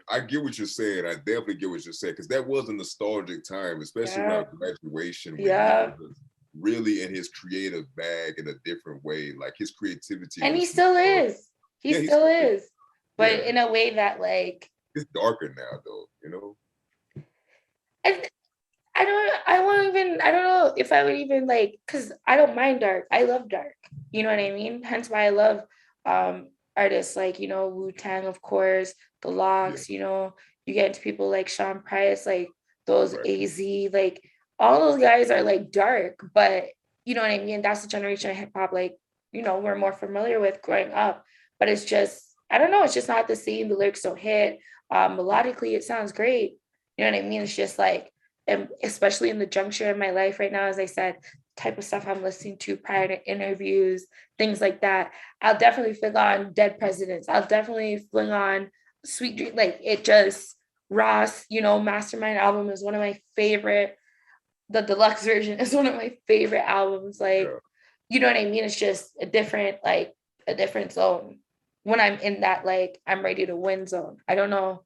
I get what you're saying. I definitely get what you're saying, because that was a nostalgic time, especially around graduation, when he was really in his creative bag in a different way, like his creativity. And he still is. He still is. But in a way that like, it's darker now though, And I don't know if I would even like, because I don't mind dark. I love dark. You know what I mean? Hence why I love artists like, Wu-Tang, of course, the Locks, you get into people like Sean Price, like those AZ, like all those guys are like dark, but you know what I mean? That's the generation of hip hop, like, we're more familiar with growing up. But it's just, I don't know, it's just not the same. The lyrics don't hit. Melodically, it sounds great. You know what I mean? It's just like, and especially in the juncture of my life right now, as I said, type of stuff I'm listening to prior to interviews, things like that. I'll definitely fling on Dead Presidents. I'll definitely fling on Sweet Dream. Like it just, Ross, Mastermind album is one of my favorite. The deluxe version is one of my favorite albums. Like, you know what I mean? It's just a different zone when I'm in that, like, I'm ready to win zone. I don't know.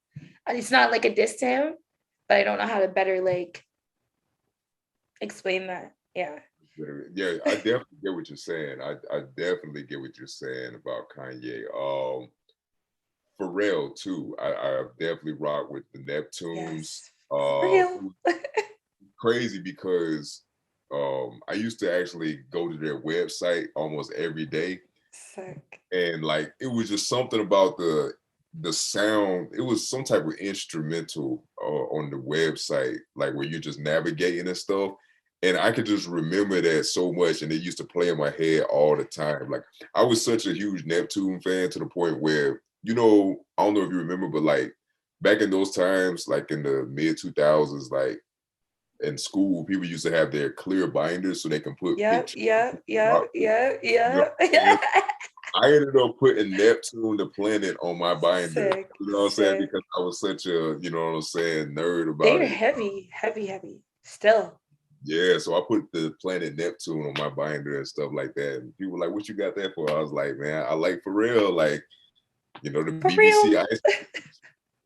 It's not like a diss to him, but I don't know how to better like explain that. Yeah, I definitely get what you're saying. I definitely get what you're saying about Kanye. Pharrell too. I definitely rock with the Neptunes. Yes. For real. Crazy because I used to actually go to their website almost every day. Sick. And like it was just something about the sound. It was some type of instrumental on the website, like where you're just navigating and stuff. And I could just remember that so much, and it used to play in my head all the time. Like I was such a huge Neptune fan to the point where, you know, I don't know if you remember, but like back in those times, like in the mid 2000s, like in school, people used to have their clear binders so they can put pictures. Yeah. You know, I ended up putting Neptune, the planet, on my binder. Sick, You know what I'm saying? sick. Because I was such a, you know what I'm saying, nerd about They're it. heavy. Still. Yeah, so I put the planet Neptune on my binder and stuff like that. And people were like, "What you got that for?" I was like, "Man, I like Pharrell, like, you know, the For BBC real. Ice.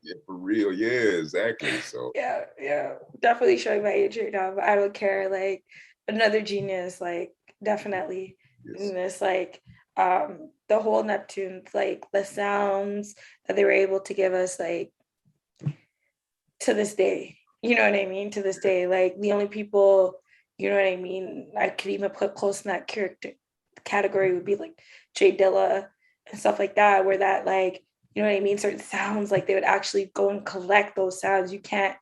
Yeah, for real. Yeah, exactly. So Yeah. Definitely showing my age right now, but I don't care. Like another genius, like definitely. yes. And it's like the whole Neptunes, like the sounds that they were able to give us, like to this day. You know what I mean? To this day, like the only people, you know what I mean, I could even put close in that character category would be like Jay Dilla and stuff like that, where that like, you know what I mean, certain sounds, like they would actually go and collect those sounds. You can't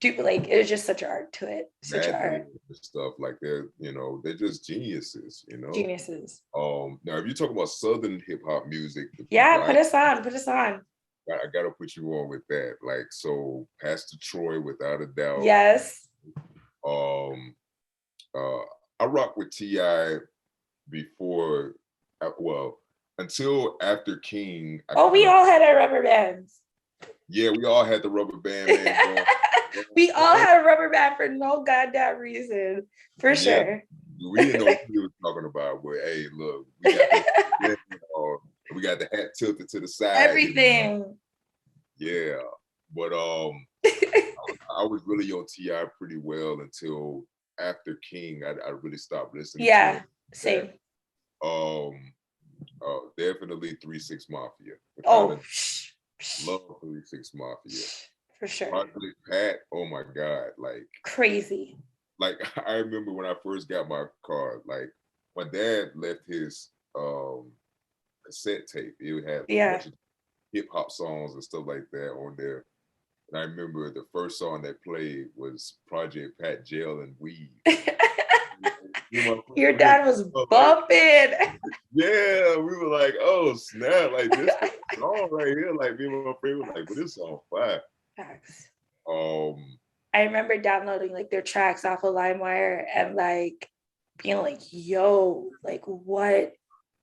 do, like, it was just such an art to it. Such an art. Stuff like they're, you know, they're just geniuses, you know. Geniuses. Now if you talk about Southern hip hop music, Yeah, put us on. I gotta put you on with that. Like, so Pastor Troy, without a doubt. Yes. I rock with T.I. before, well, until after King. We all had our rubber bands. Yeah, we all had the rubber band, man. We all had a rubber band for no goddamn reason, for sure. We didn't know what he was talking about, but hey, look, we got the hat tilted to the side. Everything. You know? Yeah, but I was really on T.I. pretty well until after King. I really stopped listening. Yeah, to him. same. Definitely 3-6 Mafia. Love 3-6 Mafia. For sure. Project Pat, oh my God, like crazy. Like I remember when I first got my car, like my dad left his cassette tape. It would have a bunch of hip hop songs and stuff like that on there. And I remember the first song that played was Project Pat, Jail and Weed. Your dad was bumping. Yeah, we were like, oh snap, like this song right here, like me and my friend was like, well, this song fire. Facts. I remember downloading like their tracks off of LimeWire and like being like, yo, like what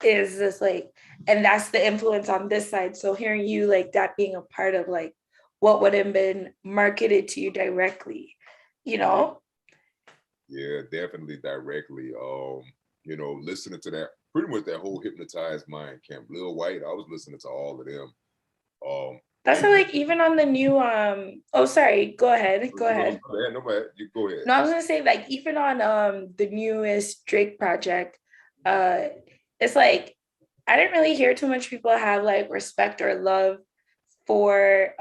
is this, like, and that's the influence on this side. So hearing you like that being a part of like what would have been marketed to you directly, you know? Yeah, definitely directly. You know, listening to that, pretty much that whole Hypnotized Mind camp. Lil White, I was listening to all of them. That's like even on the new oh sorry, go ahead. No, you go ahead. No, I was gonna say like even on the newest Drake project, it's like I didn't really hear too much people have like respect or love for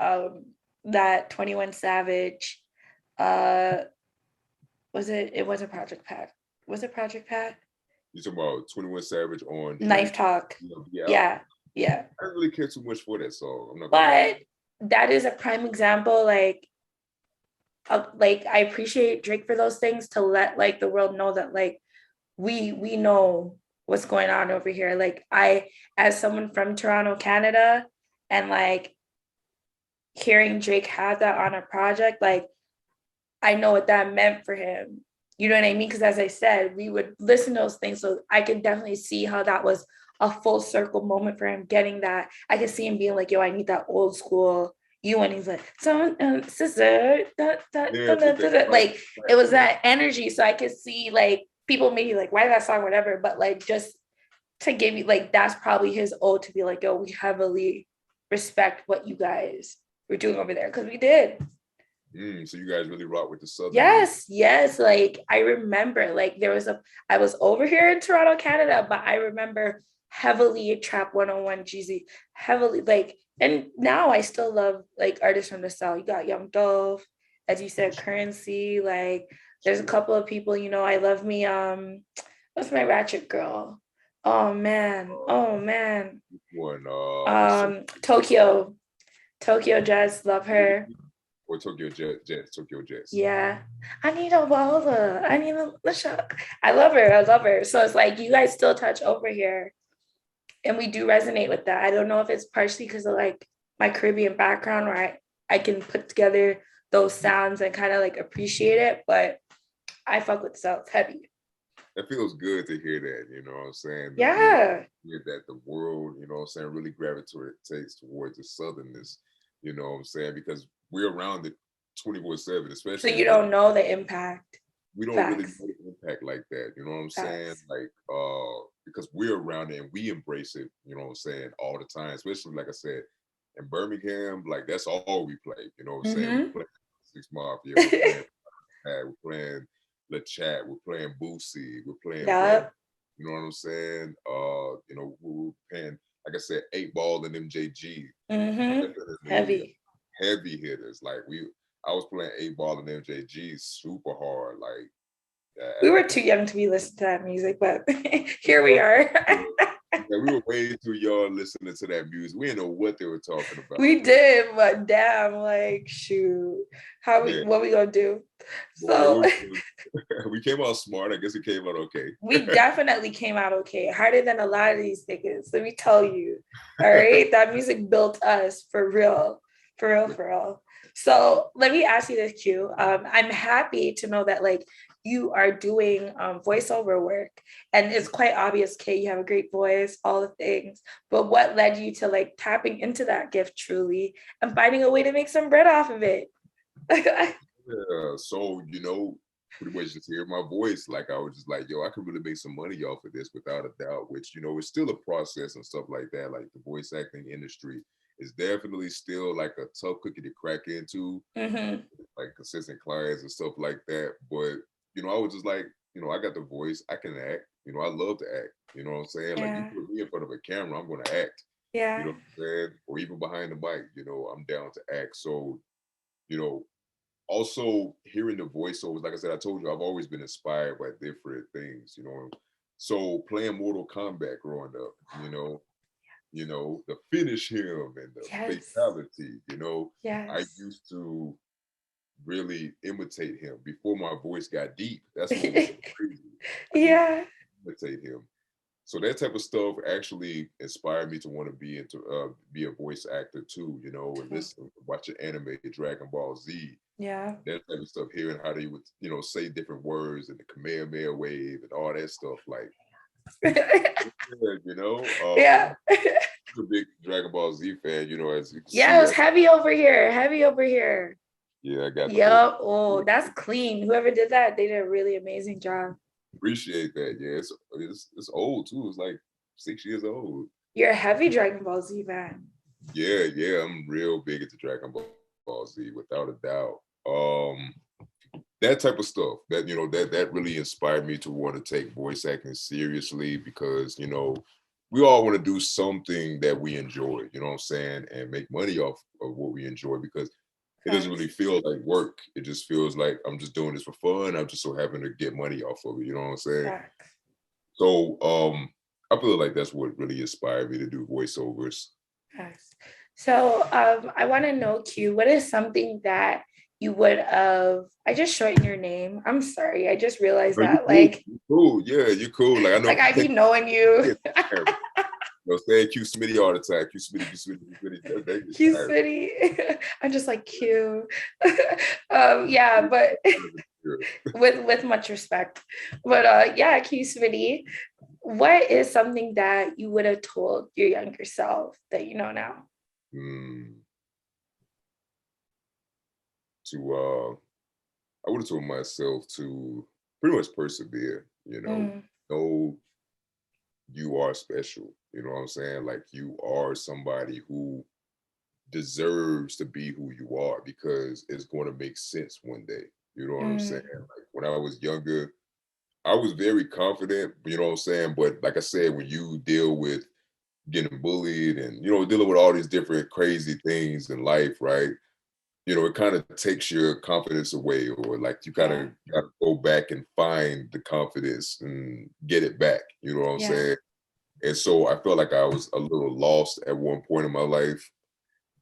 that 21 Savage. It wasn't Project Pat. Was it Project Pat? You talking about 21 Savage on Knife Talk? Yeah. I don't really care too much for that song. I'm not but that is a prime example, like I appreciate Drake for those things, to let like the world know that like we know what's going on over here. Like I, as someone from Toronto, Canada, and like hearing Drake have that on a project, like I know what that meant for him. You know what I mean? Because as I said, we would listen to those things. So I can definitely see how that was a full circle moment for him getting that. I could see him being like, yo, I need that old school you. And he's like, sister, like it was that energy. So I could see like people maybe like, why that song, whatever, but like just to give you like, that's probably his ode to be like, yo, we heavily respect what you guys were doing over there. Cause we did. So you guys really rock with the Southern. Yes. Like I remember like I was over here in Toronto, Canada, but I remember heavily Trap 101 Jeezy, heavily like And now I still love like artists from the South. You got Young Dolph, as you said, Currency. Like there's a couple of people, I love me. What's my ratchet girl? Oh man. Oh man. One, Tokyo. Tokyo Jazz, love her. or Tokyo Jets, Tokyo Jets. Yeah. I need a Walda. I need a shock. I love her. I love her. So it's like you guys still touch over here. And we do resonate with that. I don't know if it's partially because of like my Caribbean background where I can put together those sounds and kind of like appreciate it, but I fuck with South heavy. It feels good to hear that, you know what I'm saying? Yeah. Hear that the world, you know what I'm saying, really gravitates towards the southernness, you know what I'm saying? Because we're around it 24/7, especially. So you don't know the impact. We don't really know the impact like that, you know what I'm saying? Like, because we're around it and we embrace it, you know what I'm saying, all the time, especially like I said, in Birmingham, like that's all we play, you know what I'm saying? We play Six Mafia, we're playing Le Chat, we're playing Boosie, we're playing you know what I'm saying? You know, we're playing, like I said, 8 Ball and MJG. Heavy hitters. Like I was playing 8 Ball and MJG super hard. Like we were too young to be listening to that music, but here we are. Yeah, we were way too young listening to that music. We didn't know what they were talking about. We did, but damn, like shoot, what we gonna do? So we came out smart. I guess it came out okay. We definitely came out okay. Harder than a lot of these niggas. Let me tell you. All right, that music built us for real, for real, for real. So let me ask you this, Q. I'm happy to know that like you are doing voiceover work, and it's quite obvious, Kay, you have a great voice, all the things. But what led you to like tapping into that gift truly and finding a way to make some bread off of it? Yeah, so pretty much just hearing my voice, like I was just like, yo, I could really make some money off of this without a doubt. Which it's still a process and stuff like that. Like the voice acting industry is definitely still like a tough cookie to crack into, like consistent clients and stuff like that. But I was just like, I got the voice, I can act. I love to act. You know what I'm saying? Like you put me in front of a camera, I'm going to act. Yeah. You know what I'm saying? Or even behind the mic, I'm down to act. So, also hearing the voiceovers, like I said, I told you, I've always been inspired by different things, So playing Mortal Kombat growing up, the finish him and the fatality, I used to really imitate him before my voice got deep. That's what was crazy. Imitate him. So that type of stuff actually inspired me to want to be a voice actor too, and listen, watching anime, Dragon Ball Z. Yeah. That type of stuff, hearing how they would, say different words and the Kamehameha wave and all that stuff. Like, yeah. I'm a big Dragon Ball Z fan, as you can see. Yeah, it was heavy over here. Heavy over here. Yeah, I got. Yep. Oh, that's clean. Whoever did that, they did a really amazing job. Appreciate that. Yeah, it's old too. It's like 6 years old. You're a heavy Dragon Ball Z fan. Yeah, I'm real big into Dragon Ball Z, without a doubt. That type of stuff that that really inspired me to want to take voice acting seriously, because we all want to do something that we enjoy, you know what I'm saying, and make money off of what we enjoy, because it doesn't really feel like work. It just feels like I'm just doing this for fun. I'm just so happy to get money off of it. You know what I'm saying? So I feel like that's what really inspired me to do voiceovers. So I want to know, Q, what is something that you would have? I just shortened your name. I'm sorry. I just realized that. You're cool. Yeah, you're cool. Like I know. Like I be knowing you. Saying Q.Smitty all the time. Q.Smitty. Q.Smitty. I'm just like Q. Yeah, but with much respect. But yeah, Q.Smitty, what is something that you would have told your younger self that you know now? I would have told myself to pretty much persevere. Know you are special. You know what I'm saying? Like you are somebody who deserves to be who you are, because it's going to make sense one day. You know what I'm saying? Like when I was younger, I was very confident, you know what I'm saying? But like I said, when you deal with getting bullied and, dealing with all these different crazy things in life, right? It kind of takes your confidence away, or like you kind of got to go back and find the confidence and get it back. You know what I'm saying? And so I felt like I was a little lost at one point in my life.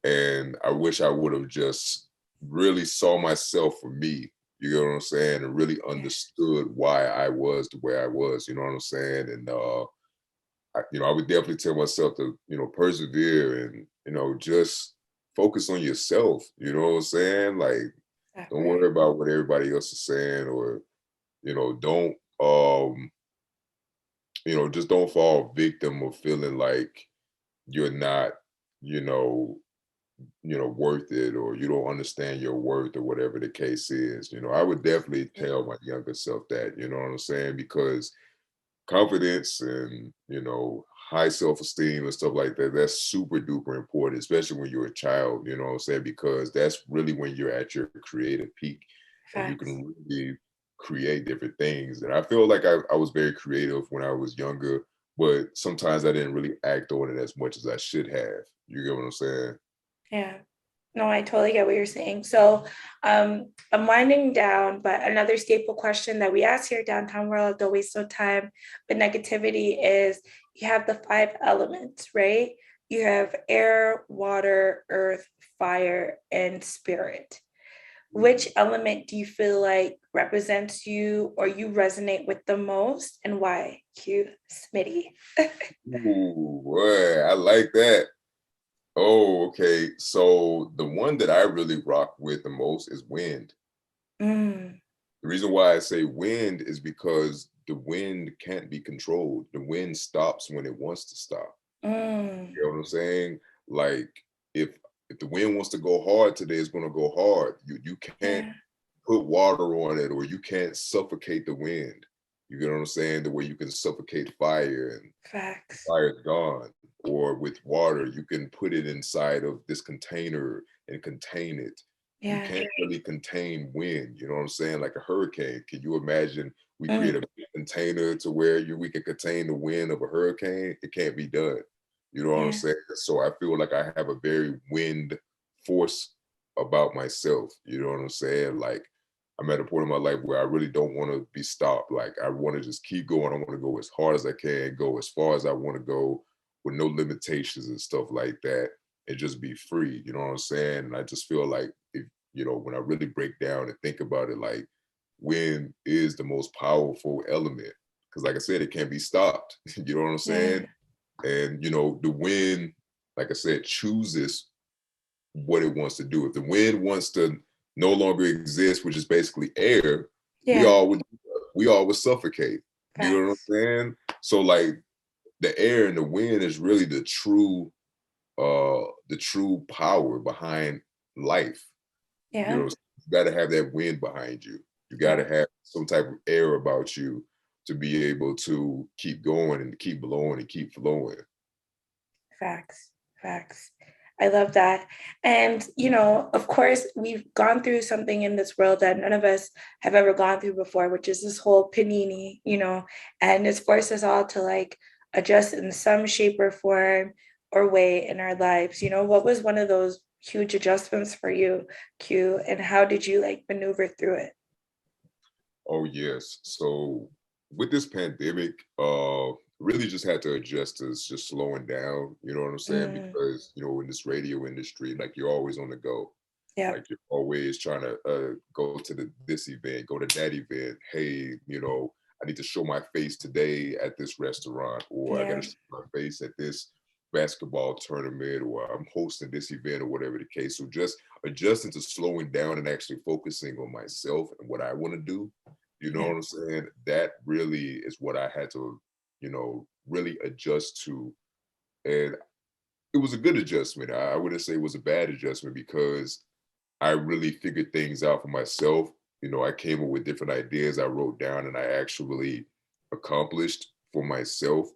And I wish I would have just really saw myself for me, you know what I'm saying? And really understood why I was the way I was, you know what I'm saying? And, I would definitely tell myself to, persevere and, just focus on yourself, you know what I'm saying? Like, don't worry about what everybody else is saying, or, don't, just don't fall victim of feeling like you're not, you know, worth it, or you don't understand your worth, or whatever the case is. I would definitely tell my younger self that, you know what I'm saying? Because confidence and, high self-esteem and stuff like that, that's super duper important, especially when you're a child, you know what I'm saying? Because that's really when you're at your creative peak and you can really create different things. And I feel like I was very creative when I was younger, but sometimes I didn't really act on it as much as I should have. You get what I'm saying? Yeah. No, I totally get what you're saying. So I'm winding down, but another staple question that we ask here at Downtown World, don't waste no time with negativity, is you have the 5 elements, right? You have air, water, earth, fire, and spirit. Which element do you feel like represents you or you resonate with the most, and why? Q.Smitty. Ooh, boy, I like that. Oh, okay. So the one that I really rock with the most is wind. Mm. The reason why I say wind is because the wind can't be controlled. The wind stops when it wants to stop. Mm. You know what I'm saying? Like if the wind wants to go hard today, it's gonna go hard. You can't put water on it, or you can't suffocate the wind. You get what I'm saying? The way you can suffocate fire and fire's gone. Or with water, you can put it inside of this container and contain it. You can't really contain wind, you know what I'm saying? Like a hurricane. Can you imagine we create a big container to where we can contain the wind of a hurricane? It can't be done. You know what I'm saying? So I feel like I have a very wind force about myself. You know what I'm saying? Like I'm at a point in my life where I really don't want to be stopped. Like I want to just keep going. I want to go as hard as I can, go as far as I want to go with no limitations and stuff like that, and just be free. You know what I'm saying? And I just feel like if, when I really break down and think about it, like wind is the most powerful element. Because like I said, it can't be stopped. You know what I'm saying? And, the wind, like I said, chooses what it wants to do. If the wind wants to no longer exist, which is basically air, we all would suffocate. You know what I'm saying? So like the air and the wind is really the true power behind life. You got to have that wind behind you. You got to have some type of air about you to be able to keep going and keep blowing and keep flowing. Facts. I love that. And, of course, we've gone through something in this world that none of us have ever gone through before, which is this whole panini, and it's forced us all to like adjust in some shape or form or way in our lives. What was one of those huge adjustments for you, Q, and how did you like maneuver through it? Oh, yes. So with this pandemic, really just had to adjust to just slowing down, you know what I'm saying? Because, in this radio industry, like you're always on the go. Like you're always trying to go to this event, go to that event. Hey, I need to show my face today at this restaurant, or I got to show my face at this basketball tournament, or I'm hosting this event, or whatever the case. So just adjusting to slowing down and actually focusing on myself and what I want to do. You know what I'm saying? That really is what I had to, really adjust to. And it was a good adjustment. I wouldn't say it was a bad adjustment, because I really figured things out for myself. I came up with different ideas I wrote down and I actually accomplished for myself.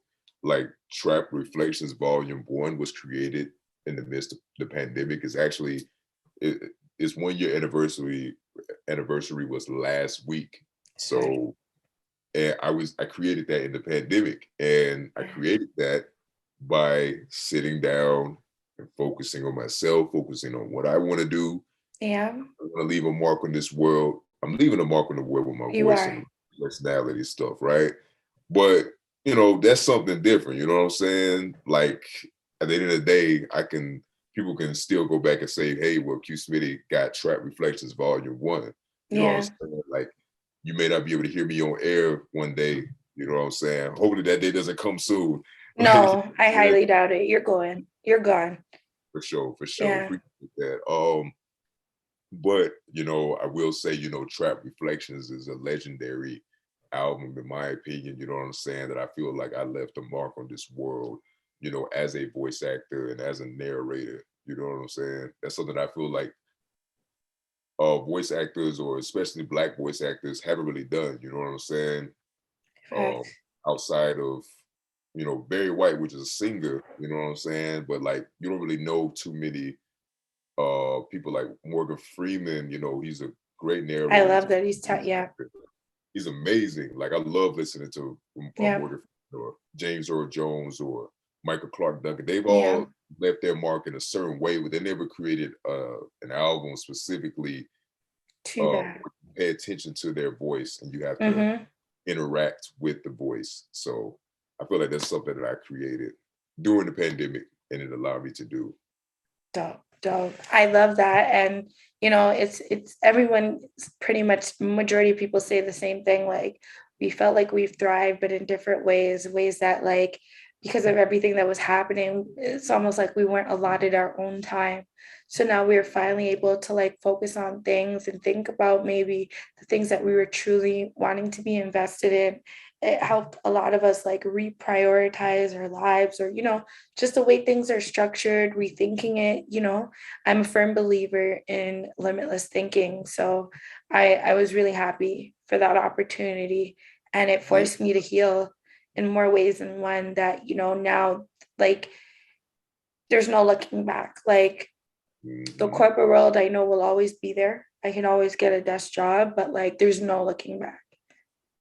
Like Trap Reflections Volume 1 was created in the midst of the pandemic. It's actually, its 1 year anniversary was last week. So, and I created that in the pandemic, and I created that by sitting down and focusing on myself, focusing on what I want to do. Yeah. I want to leave a mark on this world. I'm leaving a mark on the world with my You voice are. and personality stuff, right? But you know, that's something different. You know what I'm saying? Like at the end of the day, people can still go back and say, hey, well, Q.Smitty got Trap Reflections Volume 1. You know what I'm saying? Like you may not be able to hear me on air one day. You know what I'm saying? Hopefully that day doesn't come soon. No, I highly doubt it. You're going. You're gone. For sure. Yeah. Appreciate that. But you know, I will say, you know, Trap Reflections is a legendary album, in my opinion. You know what I'm saying? That I feel like I left a mark on this world, you know, as a voice actor and as a narrator. You know what I'm saying? That's something I feel like voice actors, or especially Black voice actors, haven't really done. You know what I'm saying? Outside of, you know, Barry White, which is a singer. You know what I'm saying? But like, you don't really know too many people like Morgan Freeman. You know, he's a great narrator. I love that he's he's amazing. Like I love listening to Morgan Freeman or James Earl Jones or Michael Clark Duncan. They've all left their mark in a certain way, but they never created an album specifically to pay attention to their voice, and you have to interact with the voice. So I feel like that's something that I created during the pandemic, and it allowed me to do. Dope. I love that. And you know, it's everyone, pretty much majority of people say the same thing. Like we felt like we've thrived, but in different ways that like, because of everything that was happening, it's almost like we weren't allotted our own time. So now we're finally able to like focus on things and think about maybe the things that we were truly wanting to be invested in. It helped a lot of us like reprioritize our lives, or, you know, just the way things are structured, rethinking it. You know, I'm a firm believer in limitless thinking. So I was really happy for that opportunity, and it forced me to heal in more ways than one. That, you know, now like there's no looking back. Like the corporate world, I know, will always be there. I can always get a desk job, but like there's no looking back.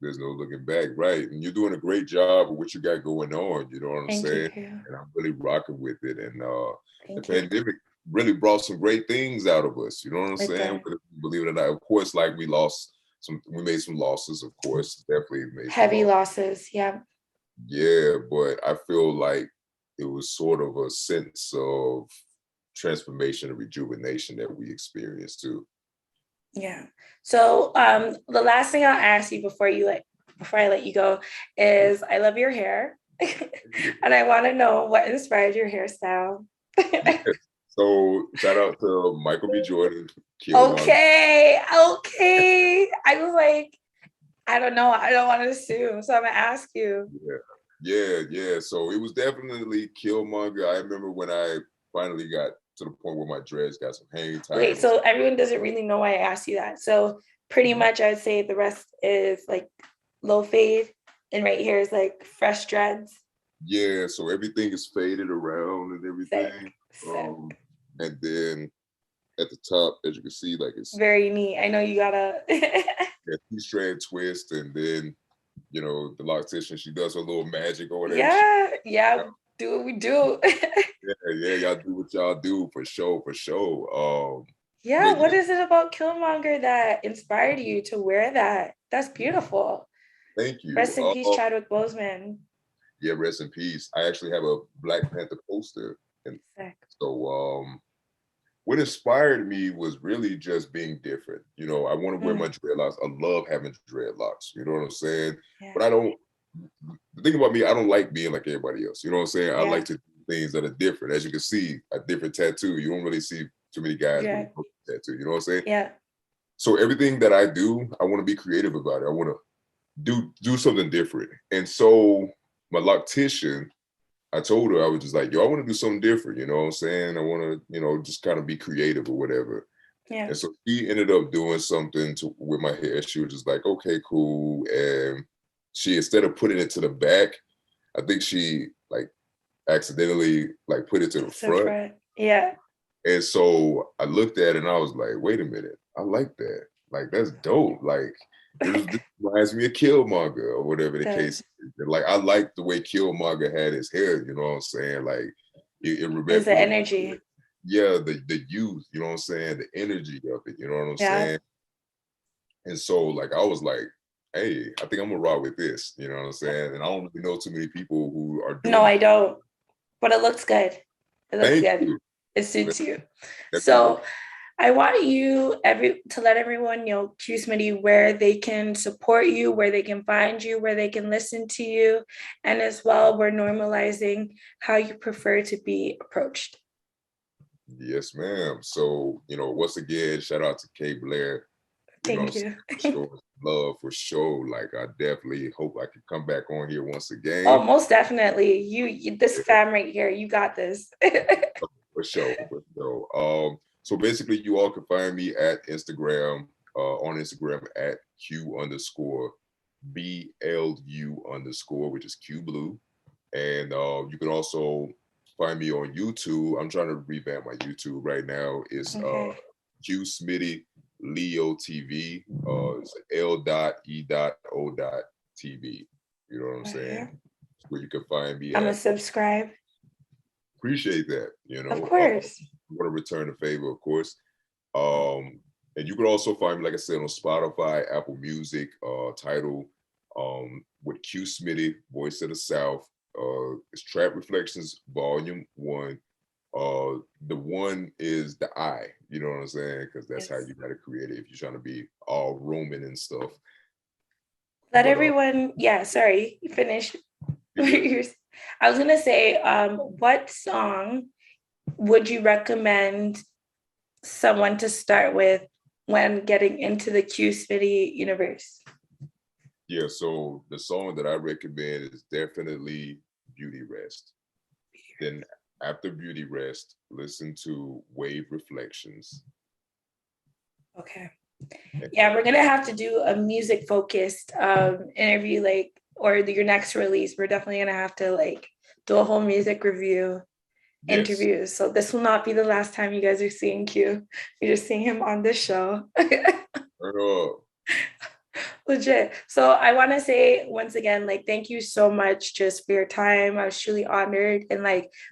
There's no looking back, right? And you're doing a great job of what you got going on. You know what I'm saying? And I'm really rocking with it. And the pandemic really brought some great things out of us. You know what I'm saying? Believe it or not, of course, like we made some losses, of course, definitely made heavy losses. Yeah, but I feel like it was sort of a sense of transformation and rejuvenation that we experienced too. Yeah. So the last thing I'll ask you before I let you go is, I love your hair. And I want to know what inspired your hairstyle. So shout out to Michael B. Jordan. Okay. I was like, I don't know. I don't want to assume. So I'm gonna ask you. Yeah. So it was definitely Killmonger. I remember when I finally got to the point where my dreads got some hang time. Okay, so everyone doesn't really know why I asked you that. So pretty much I'd say the rest is like low fade, and right here is like fresh dreads. Yeah, so everything is faded around and everything. And then at the top, as you can see, like it's very neat. I know you got a two-strand twist, and then, you know, the loctician, she does her little magic or whatever. Yeah. Do what we do. yeah, y'all do what y'all do, for sure. What is it about Killmonger that inspired you to wear that? That's beautiful. Thank you. Rest in peace, Chadwick Boseman. Yeah, rest in peace. I actually have a Black Panther poster. And so what inspired me was really just being different. You know, I want to wear my dreadlocks. I love having dreadlocks. You know what I'm saying? Yeah. But the thing about me, I don't like being like everybody else. You know what I'm saying? Yeah. I like to do things that are different. As you can see, a different tattoo. You don't really see too many guys with a tattoo. You know what I'm saying? Yeah. So everything that I do, I want to be creative about it. I want to do something different. And so my loctician, I told her, I was just like, yo, I want to do something different. You know what I'm saying? I want to, you know, just kind of be creative or whatever. Yeah. And so she ended up doing something with my hair. She was just like, okay, cool. And she, instead of putting it to the back, I think she like accidentally like put it to the front. Yeah. And so I looked at it and I was like, wait a minute, I like that. Like, that's dope. Like, This reminds me of Killmonger or whatever the case is. Like I like the way Killmonger had his hair, you know what I'm saying? Like it There's the energy. Yeah, the youth, you know what I'm saying? The energy of it, you know what I'm saying? And so like I was like, hey, I think I'm gonna rock with this, you know what I'm saying? And I don't really know too many people who are doing I don't. But it looks good. It looks good. you. It suits you. So I want you to let everyone know, Q.Smitty, where they can support you, where they can find you, where they can listen to you. And as well, we're normalizing how you prefer to be approached. Yes, ma'am. So, once again, shout out to Kay Blair. Thank you. Love for sure. Like I definitely hope I can come back on here once again. Oh, most definitely. You this fam right here, you got this. For sure. So basically you all can find me at Instagram, on Instagram at Q_BLU_, which is Q Blue. And you can also find me on YouTube. I'm trying to revamp my YouTube right now. It's Q.Smitty L.E.O TV. It's L.E.O.TV. You know what I'm saying? Where you can find me. I'm gonna subscribe. Appreciate that. Of course. I want to return the favor, of course. And you can also find me, like I said, on Spotify, Apple Music, Tidal, with Q.Smitty, Voice of the South. It's Trap Reflections Volume 1. The one is the I, you know what I'm saying? Because that's how you gotta create it if you're trying to be all Roman and stuff. Let everyone, sorry, finish. I was gonna say, what song would you recommend someone to start with when getting into the Q.Smitty universe? Yeah, so the song that I recommend is definitely Beauty Rest. Then after Beauty Rest, listen to Wave Reflections. Okay. Yeah, we're gonna have to do a music focused interview, or your next release. We're definitely gonna have to do a whole music review interview. So this will not be the last time you guys are seeing Q. You're just seeing him on this show. Legit. So I want to say once again, thank you so much just for your time. I was truly honored in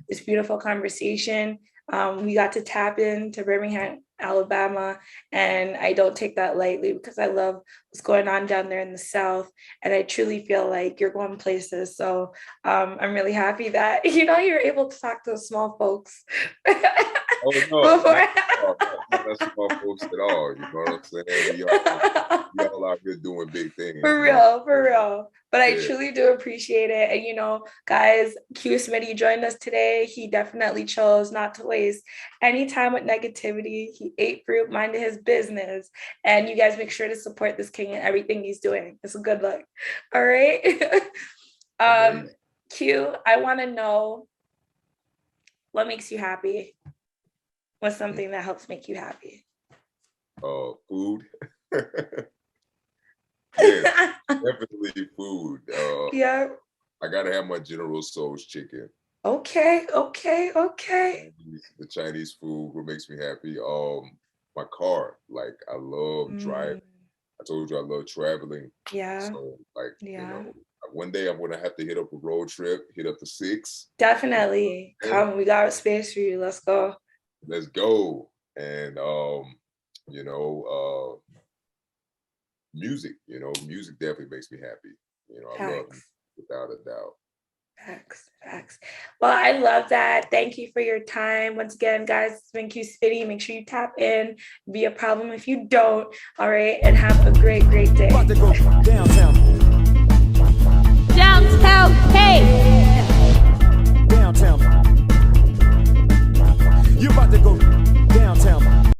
this beautiful conversation. We got to tap into Birmingham, Alabama, and I don't take that lightly because I love what's going on down there in the South, and I truly feel like you're going places. So I'm really happy that you're able to talk to the small folks. Oh no, not small folks at all. You know what I'm saying? We all out here doing big things. For real. But I truly do appreciate it. And guys, Q.Smitty joined us today. He definitely chose not to waste any time with negativity. He ate fruit, minded his business. And you guys make sure to support this king and everything he's doing. It's a good look. All right. Q, I want to know what makes you happy. What's something that helps make you happy? Food. Yeah, definitely food. Yeah. I gotta have my General Tso's chicken. Okay. The Chinese food, what makes me happy. My car. I love driving. I told you I love traveling. Yeah. So one day I'm gonna have to hit up a road trip, hit up the 6. Definitely. Come, we got space for you. Let's go. Let's go. And music, music definitely makes me happy. I love it without a doubt. Facts. Well, I love that. Thank you for your time. Once again, guys, it's been Q.Smitty. Make sure you tap in. Be a problem if you don't. All right. And have a great day. About to go downtown. Downtown, hey! Downtown. You about to go downtown.